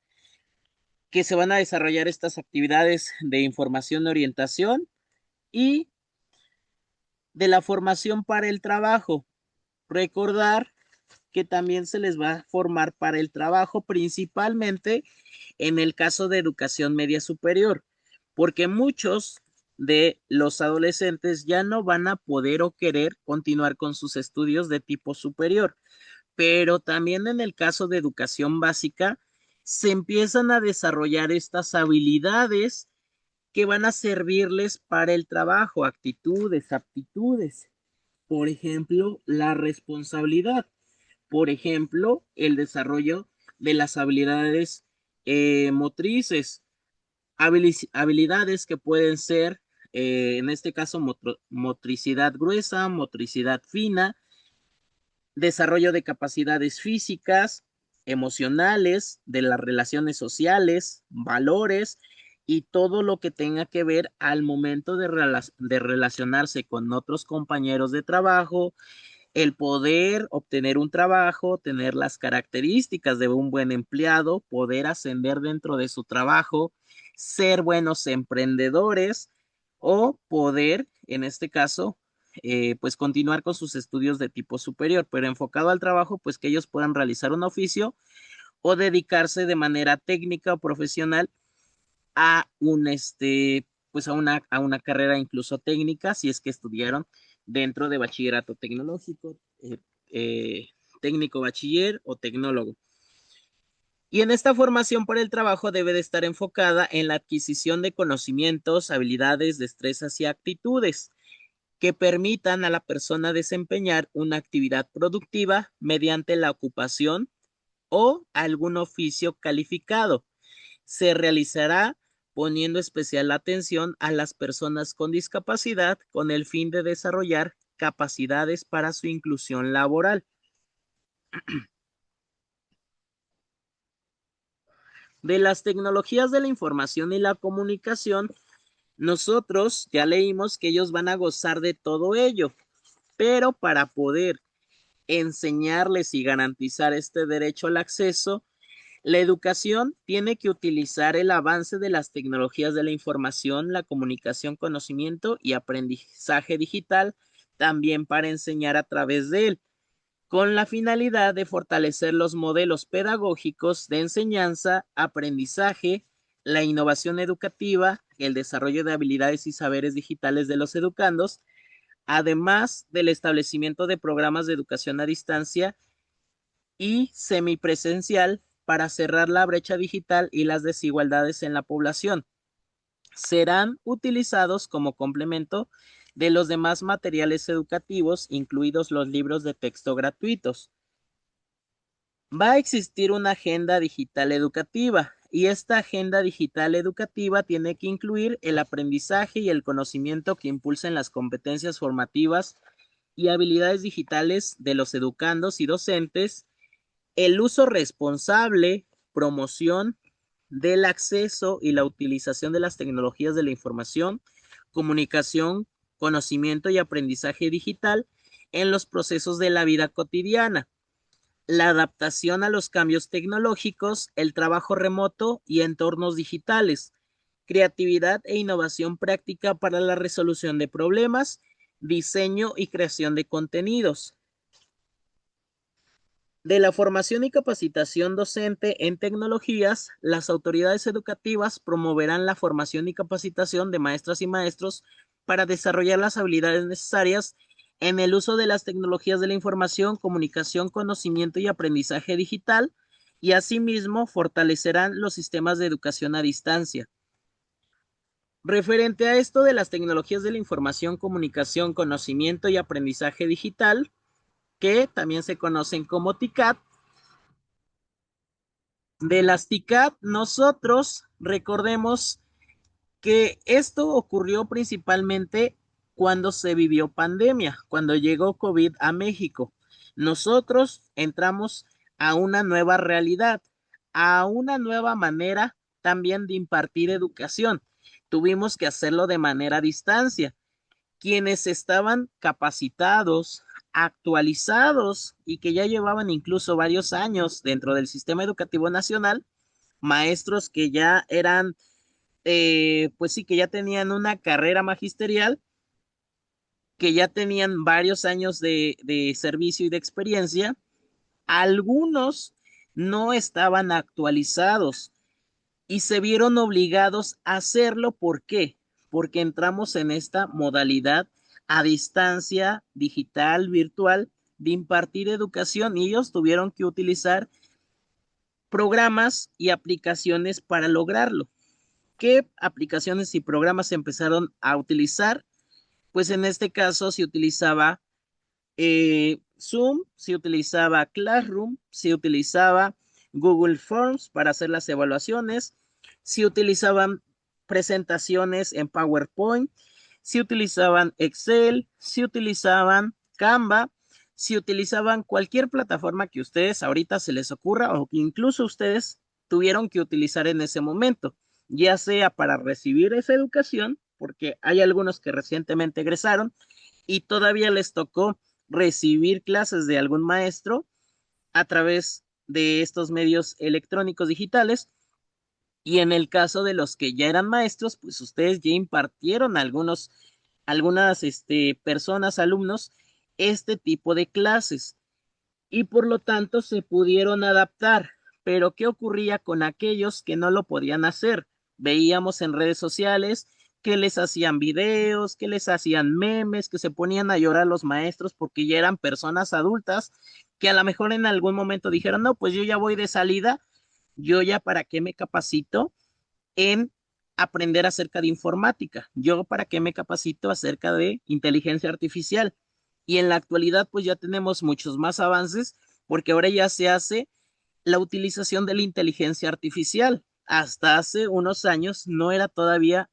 que se van a desarrollar estas actividades de información y orientación y de la formación para el trabajo. Recordar que también se les va a formar para el trabajo, principalmente en el caso de educación media superior, porque muchos de los adolescentes ya no van a poder o querer continuar con sus estudios de tipo superior, pero también en el caso de educación básica se empiezan a desarrollar estas habilidades que van a servirles para el trabajo, actitudes, aptitudes. Por ejemplo, la responsabilidad. Por ejemplo, el desarrollo de las habilidades motrices, habilidades que pueden ser, en este caso, motricidad gruesa, motricidad fina, desarrollo de capacidades físicas, emocionales, de las relaciones sociales, valores y todo lo que tenga que ver al momento de relacionarse con otros compañeros de trabajo, el poder obtener un trabajo, tener las características de un buen empleado, poder ascender dentro de su trabajo, ser buenos emprendedores o poder, en este caso, pues continuar con sus estudios de tipo superior, pero enfocado al trabajo, pues que ellos puedan realizar un oficio o dedicarse de manera técnica o profesional a pues a una carrera incluso técnica, si es que estudiaron dentro de bachillerato tecnológico, eh, técnico bachiller o tecnólogo. Y en esta formación para el trabajo debe de estar enfocada en la adquisición de conocimientos, habilidades, destrezas y actitudes que permitan a la persona desempeñar una actividad productiva mediante la ocupación o algún oficio calificado. Se realizará poniendo especial atención a las personas con discapacidad con el fin de desarrollar capacidades para su inclusión laboral. De las tecnologías de la información y la comunicación, nosotros ya leímos que ellos van a gozar de todo ello, pero para poder enseñarles y garantizar este derecho al acceso, la educación tiene que utilizar el avance de las tecnologías de la información, la comunicación, conocimiento y aprendizaje digital también para enseñar a través de él, con la finalidad de fortalecer los modelos pedagógicos de enseñanza, aprendizaje, la innovación educativa, el desarrollo de habilidades y saberes digitales de los educandos, además del establecimiento de programas de educación a distancia y semipresencial para cerrar la brecha digital y las desigualdades en la población. Serán utilizados como complemento de los demás materiales educativos, incluidos los libros de texto gratuitos. Va a existir una agenda digital educativa y esta agenda digital educativa tiene que incluir el aprendizaje y el conocimiento que impulsen las competencias formativas y habilidades digitales de los educandos y docentes, el uso responsable, promoción del acceso y la utilización de las tecnologías de la información, comunicación, conocimiento y aprendizaje digital en los procesos de la vida cotidiana, la adaptación a los cambios tecnológicos, el trabajo remoto y entornos digitales, creatividad e innovación práctica para la resolución de problemas, diseño y creación de contenidos. De la formación y capacitación docente en tecnologías, las autoridades educativas promoverán la formación y capacitación de maestras y maestros para desarrollar las habilidades necesarias en el uso de las tecnologías de la información, comunicación, conocimiento y aprendizaje digital, y asimismo fortalecerán los sistemas de educación a distancia. Referente a esto de las tecnologías de la información, comunicación, conocimiento y aprendizaje digital, que también se conocen como TICAT, de las TICAT, nosotros recordemos que esto ocurrió principalmente cuando se vivió pandemia, cuando llegó COVID a México. Nosotros entramos a una nueva realidad, a una nueva manera también de impartir educación. Tuvimos que hacerlo de manera a distancia. Quienes estaban capacitados, actualizados y que ya llevaban incluso varios años dentro del sistema educativo nacional, maestros que ya eran, pues sí, que ya tenían una carrera magisterial, que ya tenían varios años de servicio y de experiencia, Algunos no estaban actualizados y se vieron obligados a hacerlo. ¿Por qué? Porque entramos en esta modalidad a distancia, digital, virtual, de impartir educación y ellos tuvieron que utilizar programas y aplicaciones para lograrlo. ¿Qué aplicaciones y programas se empezaron a utilizar? Pues en este caso se utilizaba Zoom, se utilizaba Classroom, se utilizaba Google Forms para hacer las evaluaciones, se utilizaban presentaciones en PowerPoint, se utilizaban Excel, se utilizaban Canva, se utilizaban cualquier plataforma que ustedes ahorita se les ocurra o que incluso ustedes tuvieron que utilizar en ese momento, ya sea para recibir esa educación, porque hay algunos que recientemente egresaron y todavía les tocó recibir clases de algún maestro a través de estos medios electrónicos digitales. Y en el caso de los que ya eran maestros, pues ustedes ya impartieron a algunas personas, alumnos, este tipo de clases y por lo tanto se pudieron adaptar. Pero ¿qué ocurría con aquellos que no lo podían hacer? Veíamos en redes sociales que les hacían videos, que les hacían memes, que se ponían a llorar los maestros porque ya eran personas adultas que a lo mejor en algún momento dijeron, no, pues yo ya voy de salida, yo ya para qué me capacito en aprender acerca de informática, yo para qué me capacito acerca de inteligencia artificial. Y en la actualidad pues ya tenemos muchos más avances porque ahora ya se hace la utilización de la inteligencia artificial. Hasta hace unos años no era todavía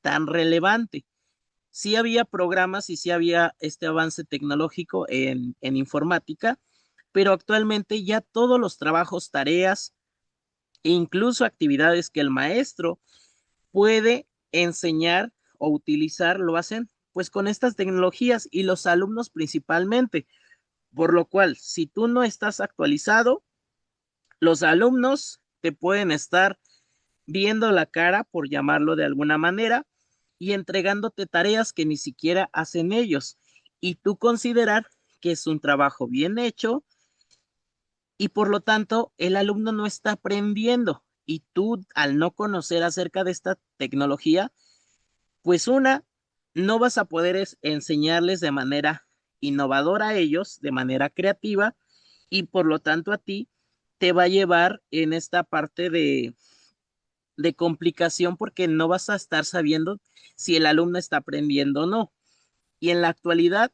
tan relevante. Sí había programas y sí había este avance tecnológico en informática, pero actualmente ya todos los trabajos, tareas e incluso actividades que el maestro puede enseñar o utilizar, lo hacen pues con estas tecnologías y los alumnos principalmente. Por lo cual, si tú no estás actualizado, los alumnos te pueden estar viendo la cara, por llamarlo de alguna manera, y entregándote tareas que ni siquiera hacen ellos. Y tú considerar que es un trabajo bien hecho y por lo tanto el alumno no está aprendiendo. Y tú, al no conocer acerca de esta tecnología, pues una, no vas a poder enseñarles de manera innovadora a ellos, de manera creativa, y por lo tanto a ti te va a llevar en esta parte de complicación porque no vas a estar sabiendo si el alumno está aprendiendo o no. Y en la actualidad,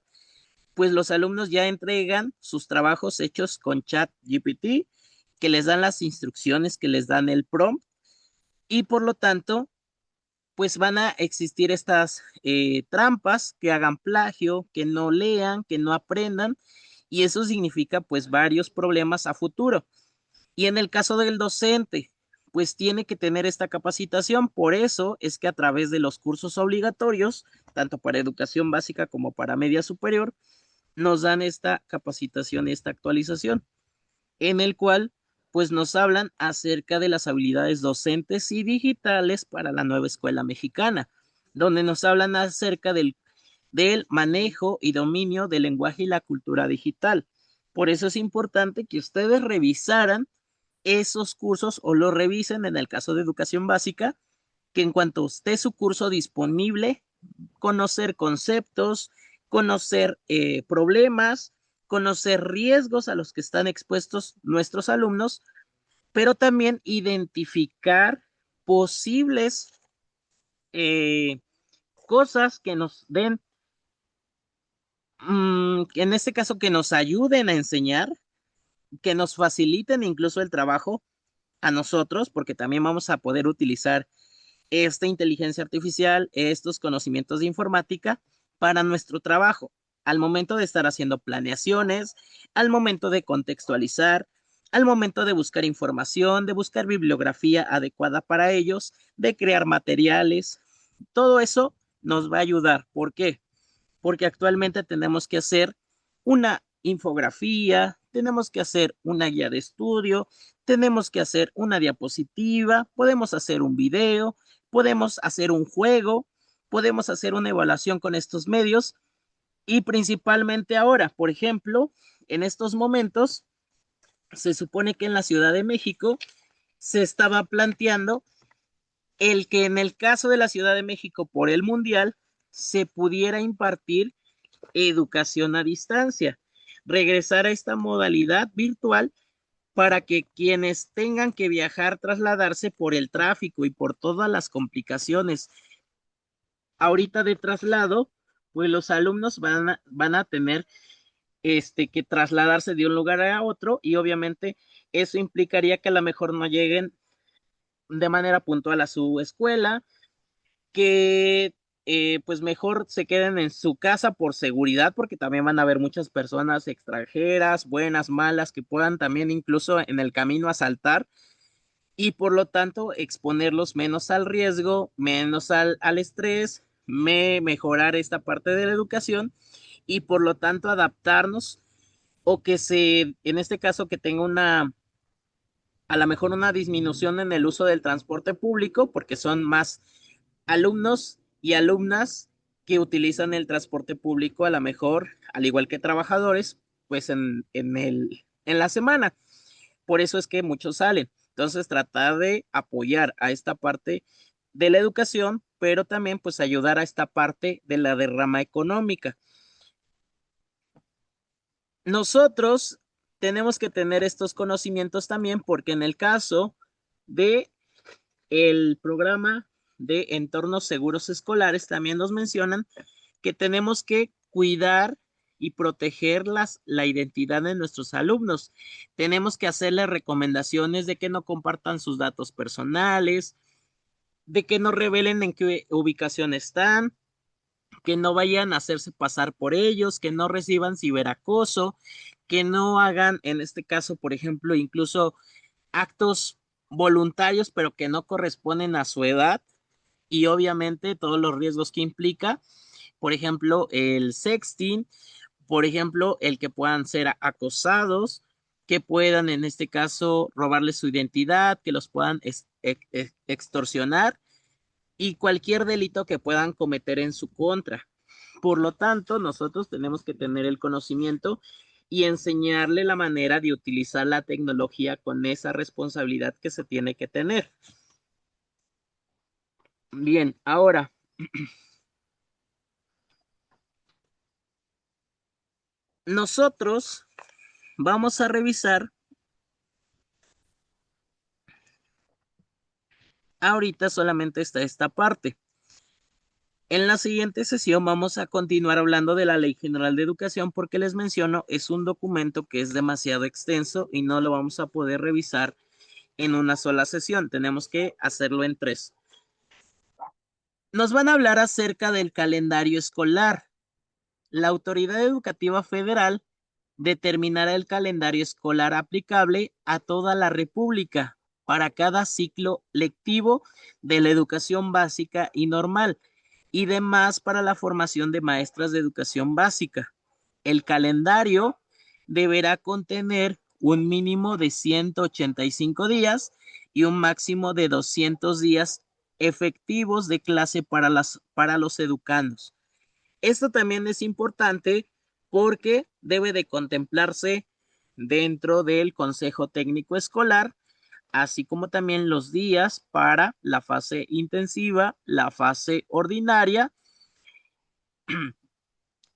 pues los alumnos ya entregan sus trabajos hechos con Chat GPT, que les dan las instrucciones, que les dan el prompt, y por lo tanto, pues van a existir estas trampas que hagan plagio, que no lean, que no aprendan, y eso significa pues varios problemas a futuro. Y en el caso del docente, pues tiene que tener esta capacitación. Por eso es que a través de los cursos obligatorios, tanto para educación básica como para media superior, nos dan esta capacitación y esta actualización, en el cual pues nos hablan acerca de las habilidades docentes y digitales para la nueva escuela mexicana, donde nos hablan acerca del manejo y dominio del lenguaje y la cultura digital. Por eso es importante que ustedes revisaran esos cursos o lo revisen en el caso de educación básica, que en cuanto esté su curso disponible, conocer conceptos, conocer problemas, conocer riesgos a los que están expuestos nuestros alumnos, pero también identificar posibles eh, cosas que nos den, en este caso, que nos ayuden a enseñar, que nos faciliten incluso el trabajo a nosotros, porque también vamos a poder utilizar esta inteligencia artificial, estos conocimientos de informática para nuestro trabajo, al momento de estar haciendo planeaciones, al momento de contextualizar, al momento de buscar información, de buscar bibliografía adecuada para ellos, de crear materiales. Todo eso nos va a ayudar. ¿Por qué? Porque actualmente tenemos que hacer una infografía, tenemos que hacer una guía de estudio, tenemos que hacer una diapositiva, podemos hacer un video, podemos hacer un juego, podemos hacer una evaluación con estos medios y principalmente ahora, por ejemplo, en estos momentos se supone que en la Ciudad de México se estaba planteando el que en el caso de la Ciudad de México por el Mundial se pudiera impartir educación a distancia, regresar a esta modalidad virtual para que quienes tengan que viajar, trasladarse por el tráfico y por todas las complicaciones ahorita de traslado, pues los alumnos van a tener que trasladarse de un lugar a otro y obviamente eso implicaría que a lo mejor no lleguen de manera puntual a su escuela, que pues mejor se queden en su casa por seguridad, porque también van a haber muchas personas extranjeras, buenas, malas, que puedan también incluso en el camino asaltar y por lo tanto exponerlos menos al riesgo, menos al estrés, mejorar esta parte de la educación y por lo tanto adaptarnos o que en este caso, que tenga a lo mejor una disminución en el uso del transporte público, porque son más alumnos y alumnas que utilizan el transporte público, a lo mejor, al igual que trabajadores, pues en la semana. Por eso es que muchos salen. Entonces, tratar de apoyar a esta parte de la educación, pero también pues ayudar a esta parte de la derrama económica. Nosotros tenemos que tener estos conocimientos también porque en el caso de el programa de entornos seguros escolares también nos mencionan que tenemos que cuidar y proteger la identidad de nuestros alumnos. Tenemos que hacerles recomendaciones de que no compartan sus datos personales, de que no revelen en qué ubicación están, que no vayan a hacerse pasar por ellos, que no reciban ciberacoso, que no hagan, en este caso, por ejemplo, incluso actos voluntarios, pero que no corresponden a su edad y obviamente todos los riesgos que implica, por ejemplo, el sexting, por ejemplo, el que puedan ser acosados, que puedan en este caso robarles su identidad, que los puedan extorsionar y cualquier delito que puedan cometer en su contra. Por lo tanto, nosotros tenemos que tener el conocimiento y enseñarle la manera de utilizar la tecnología con esa responsabilidad que se tiene que tener. Bien, ahora nosotros vamos a revisar ahorita solamente está esta parte. En la siguiente sesión vamos a continuar hablando de la Ley General de Educación porque les menciono, es un documento que es demasiado extenso y no lo vamos a poder revisar en una sola sesión. Tenemos que hacerlo en tres. Nos van a hablar acerca del calendario escolar. La Autoridad Educativa Federal determinará el calendario escolar aplicable a toda la República para cada ciclo lectivo de la educación básica y normal y demás para la formación de maestras de educación básica. El calendario deberá contener un mínimo de 185 días y un máximo de 200 días efectivos de clase para los educandos. Esto también es importante porque debe de contemplarse dentro del Consejo Técnico Escolar, así como también los días para la fase intensiva, la fase ordinaria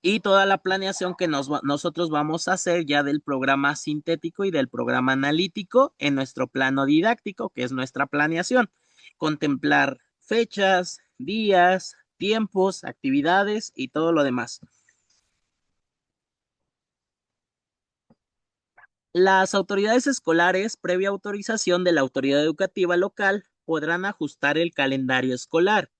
y toda la planeación que nosotros vamos a hacer ya del programa sintético y del programa analítico en nuestro plano didáctico, que es nuestra planeación. Contemplar fechas, días, tiempos, actividades y todo lo demás. Las autoridades escolares, previa autorización de la autoridad educativa local, podrán ajustar el calendario escolar.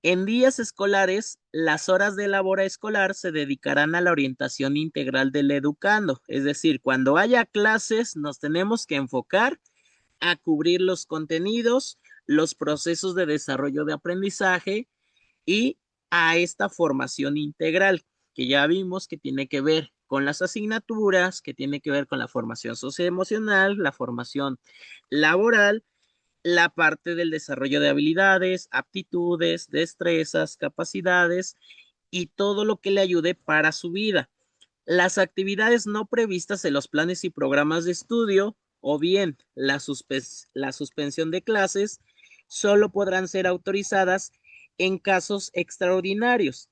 En días escolares, las horas de la hora escolar se dedicarán a la orientación integral del educando, es decir, cuando haya clases nos tenemos que enfocar a cubrir los contenidos, los procesos de desarrollo de aprendizaje y a esta formación integral que ya vimos que tiene que ver con las asignaturas, que tiene que ver con la formación socioemocional, la formación laboral, la parte del desarrollo de habilidades, aptitudes, destrezas, capacidades y todo lo que le ayude para su vida. Las actividades no previstas en los planes y programas de estudio o bien la suspensión de clases solo podrán ser autorizadas en casos extraordinarios.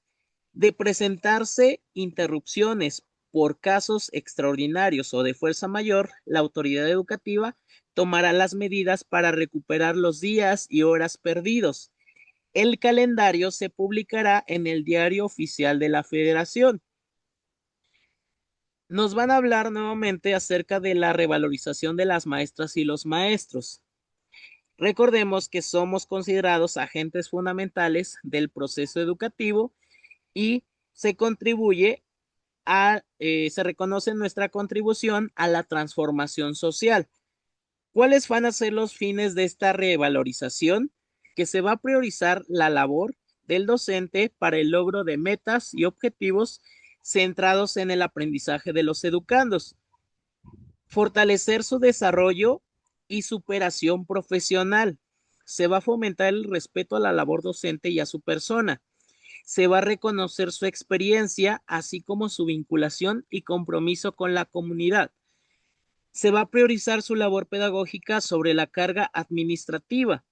De presentarse interrupciones por casos extraordinarios o de fuerza mayor, la autoridad educativa tomará las medidas para recuperar los días y horas perdidos. El calendario se publicará en el Diario Oficial de la Federación. Nos van a hablar nuevamente acerca de la revalorización de las maestras y los maestros. Recordemos que somos considerados agentes fundamentales del proceso educativo y se contribuye se reconoce nuestra contribución a la transformación social. ¿Cuáles van a ser los fines de esta revalorización? Que se va a priorizar la labor del docente para el logro de metas y objetivos centrados en el aprendizaje de los educandos, fortalecer su desarrollo y superación profesional. Se va a fomentar el respeto a la labor docente y a su persona. Se va a reconocer su experiencia, así como su vinculación y compromiso con la comunidad. Se va a priorizar su labor pedagógica sobre la carga administrativa.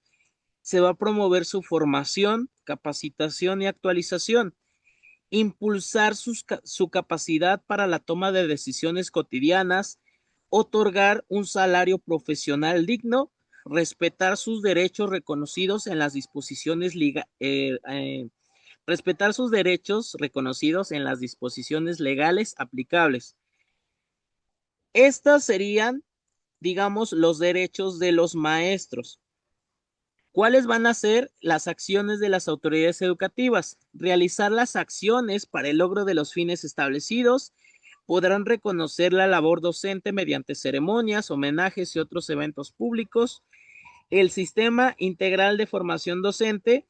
Se va a promover su formación, capacitación y actualización. Impulsar su capacidad para la toma de decisiones cotidianas, otorgar un salario profesional digno, respetar sus derechos reconocidos en las disposiciones respetar sus derechos reconocidos en las disposiciones legales aplicables. Estas serían, digamos, los derechos de los maestros. ¿Cuáles van a ser las acciones de las autoridades educativas? Realizar las acciones para el logro de los fines establecidos. Podrán reconocer la labor docente mediante ceremonias, homenajes y otros eventos públicos. El sistema integral de formación docente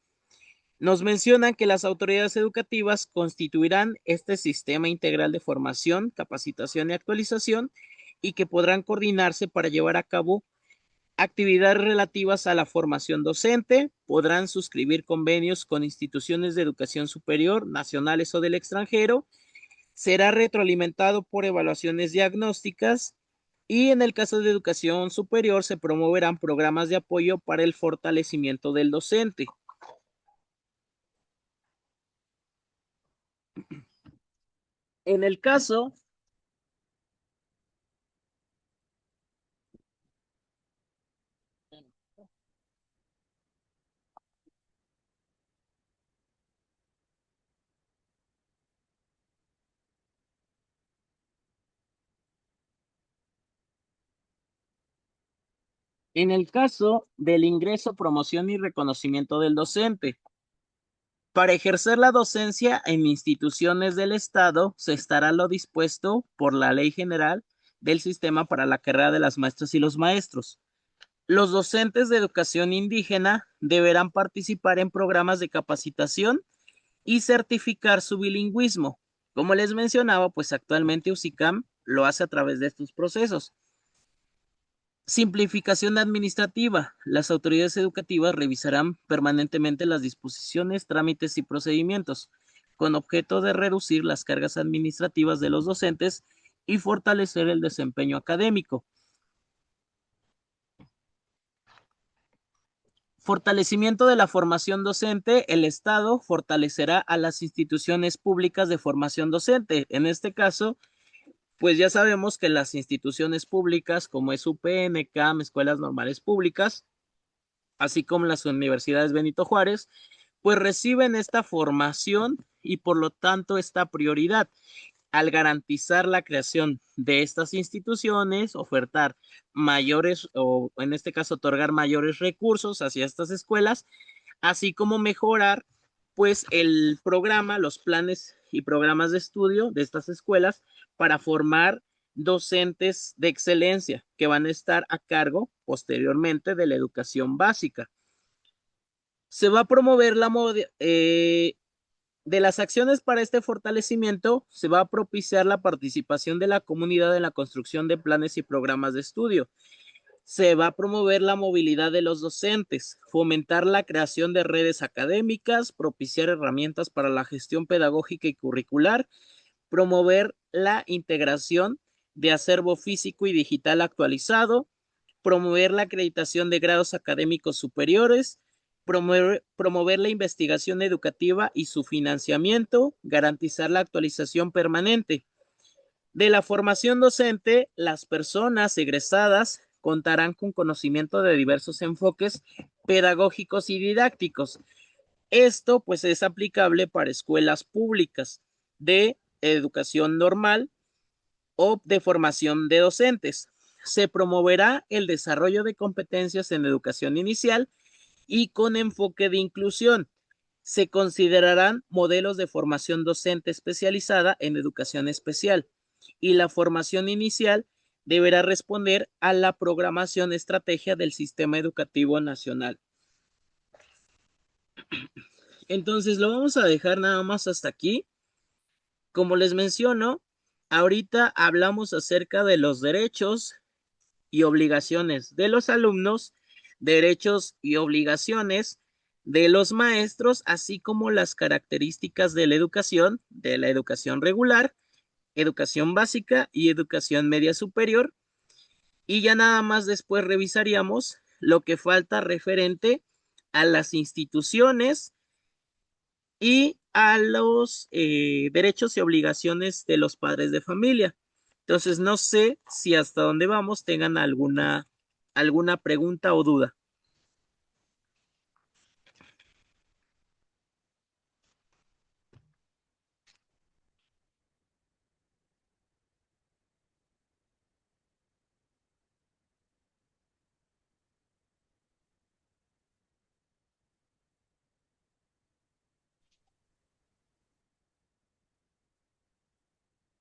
nos mencionan que las autoridades educativas constituirán este sistema integral de formación, capacitación y actualización y que podrán coordinarse para llevar a cabo actividades relativas a la formación docente, podrán suscribir convenios con instituciones de educación superior, nacionales o del extranjero, será retroalimentado por evaluaciones diagnósticas y en el caso de educación superior se promoverán programas de apoyo para el fortalecimiento del docente. En el caso En el caso del ingreso, promoción y reconocimiento del docente, para ejercer la docencia en instituciones del Estado se estará lo dispuesto por la Ley General del Sistema para la Carrera de las Maestras y los Maestros. Los docentes de educación indígena deberán participar en programas de capacitación y certificar su bilingüismo. Como les mencionaba, pues actualmente UCICAM lo hace a través de estos procesos. Simplificación administrativa. Las autoridades educativas revisarán permanentemente las disposiciones, trámites y procedimientos con objeto de reducir las cargas administrativas de los docentes y fortalecer el desempeño académico. Fortalecimiento de la formación docente. El Estado fortalecerá a las instituciones públicas de formación docente. En este caso, pues ya sabemos que las instituciones públicas como es UPN, CAM, Escuelas Normales Públicas, así como las universidades Benito Juárez, pues reciben esta formación y por lo tanto esta prioridad. Al garantizar la creación de estas instituciones, ofertar mayores o en este caso otorgar mayores recursos hacia estas escuelas, así como mejorar pues el programa, los planes y programas de estudio de estas escuelas para formar docentes de excelencia que van a estar a cargo posteriormente de la educación básica. Se va a promover de las acciones para este fortalecimiento, se va a propiciar la participación de la comunidad en la construcción de planes y programas de estudio. Se va a promover la movilidad de los docentes, fomentar la creación de redes académicas, propiciar herramientas para la gestión pedagógica y curricular, promover la integración de acervo físico y digital actualizado, promover la acreditación de grados académicos superiores, promover la investigación educativa y su financiamiento, garantizar la actualización permanente. De la formación docente, las personas egresadas contarán con conocimiento de diversos enfoques pedagógicos y didácticos. Esto pues es aplicable para escuelas públicas de educación normal o de formación de docentes. Se promoverá el desarrollo de competencias en educación inicial y con enfoque de inclusión. Se considerarán modelos de formación docente especializada en educación especial y la formación inicial deberá responder a la programación estrategia del sistema educativo nacional. Entonces lo vamos a dejar nada más hasta aquí. Como les menciono, ahorita hablamos acerca de los derechos y obligaciones de los alumnos, derechos y obligaciones de los maestros, así como las características de la educación regular, educación básica y educación media superior. Y ya nada más después revisaríamos lo que falta referente a las instituciones y a los derechos y obligaciones de los padres de familia. Entonces, no sé si hasta dónde vamos tengan alguna pregunta o duda.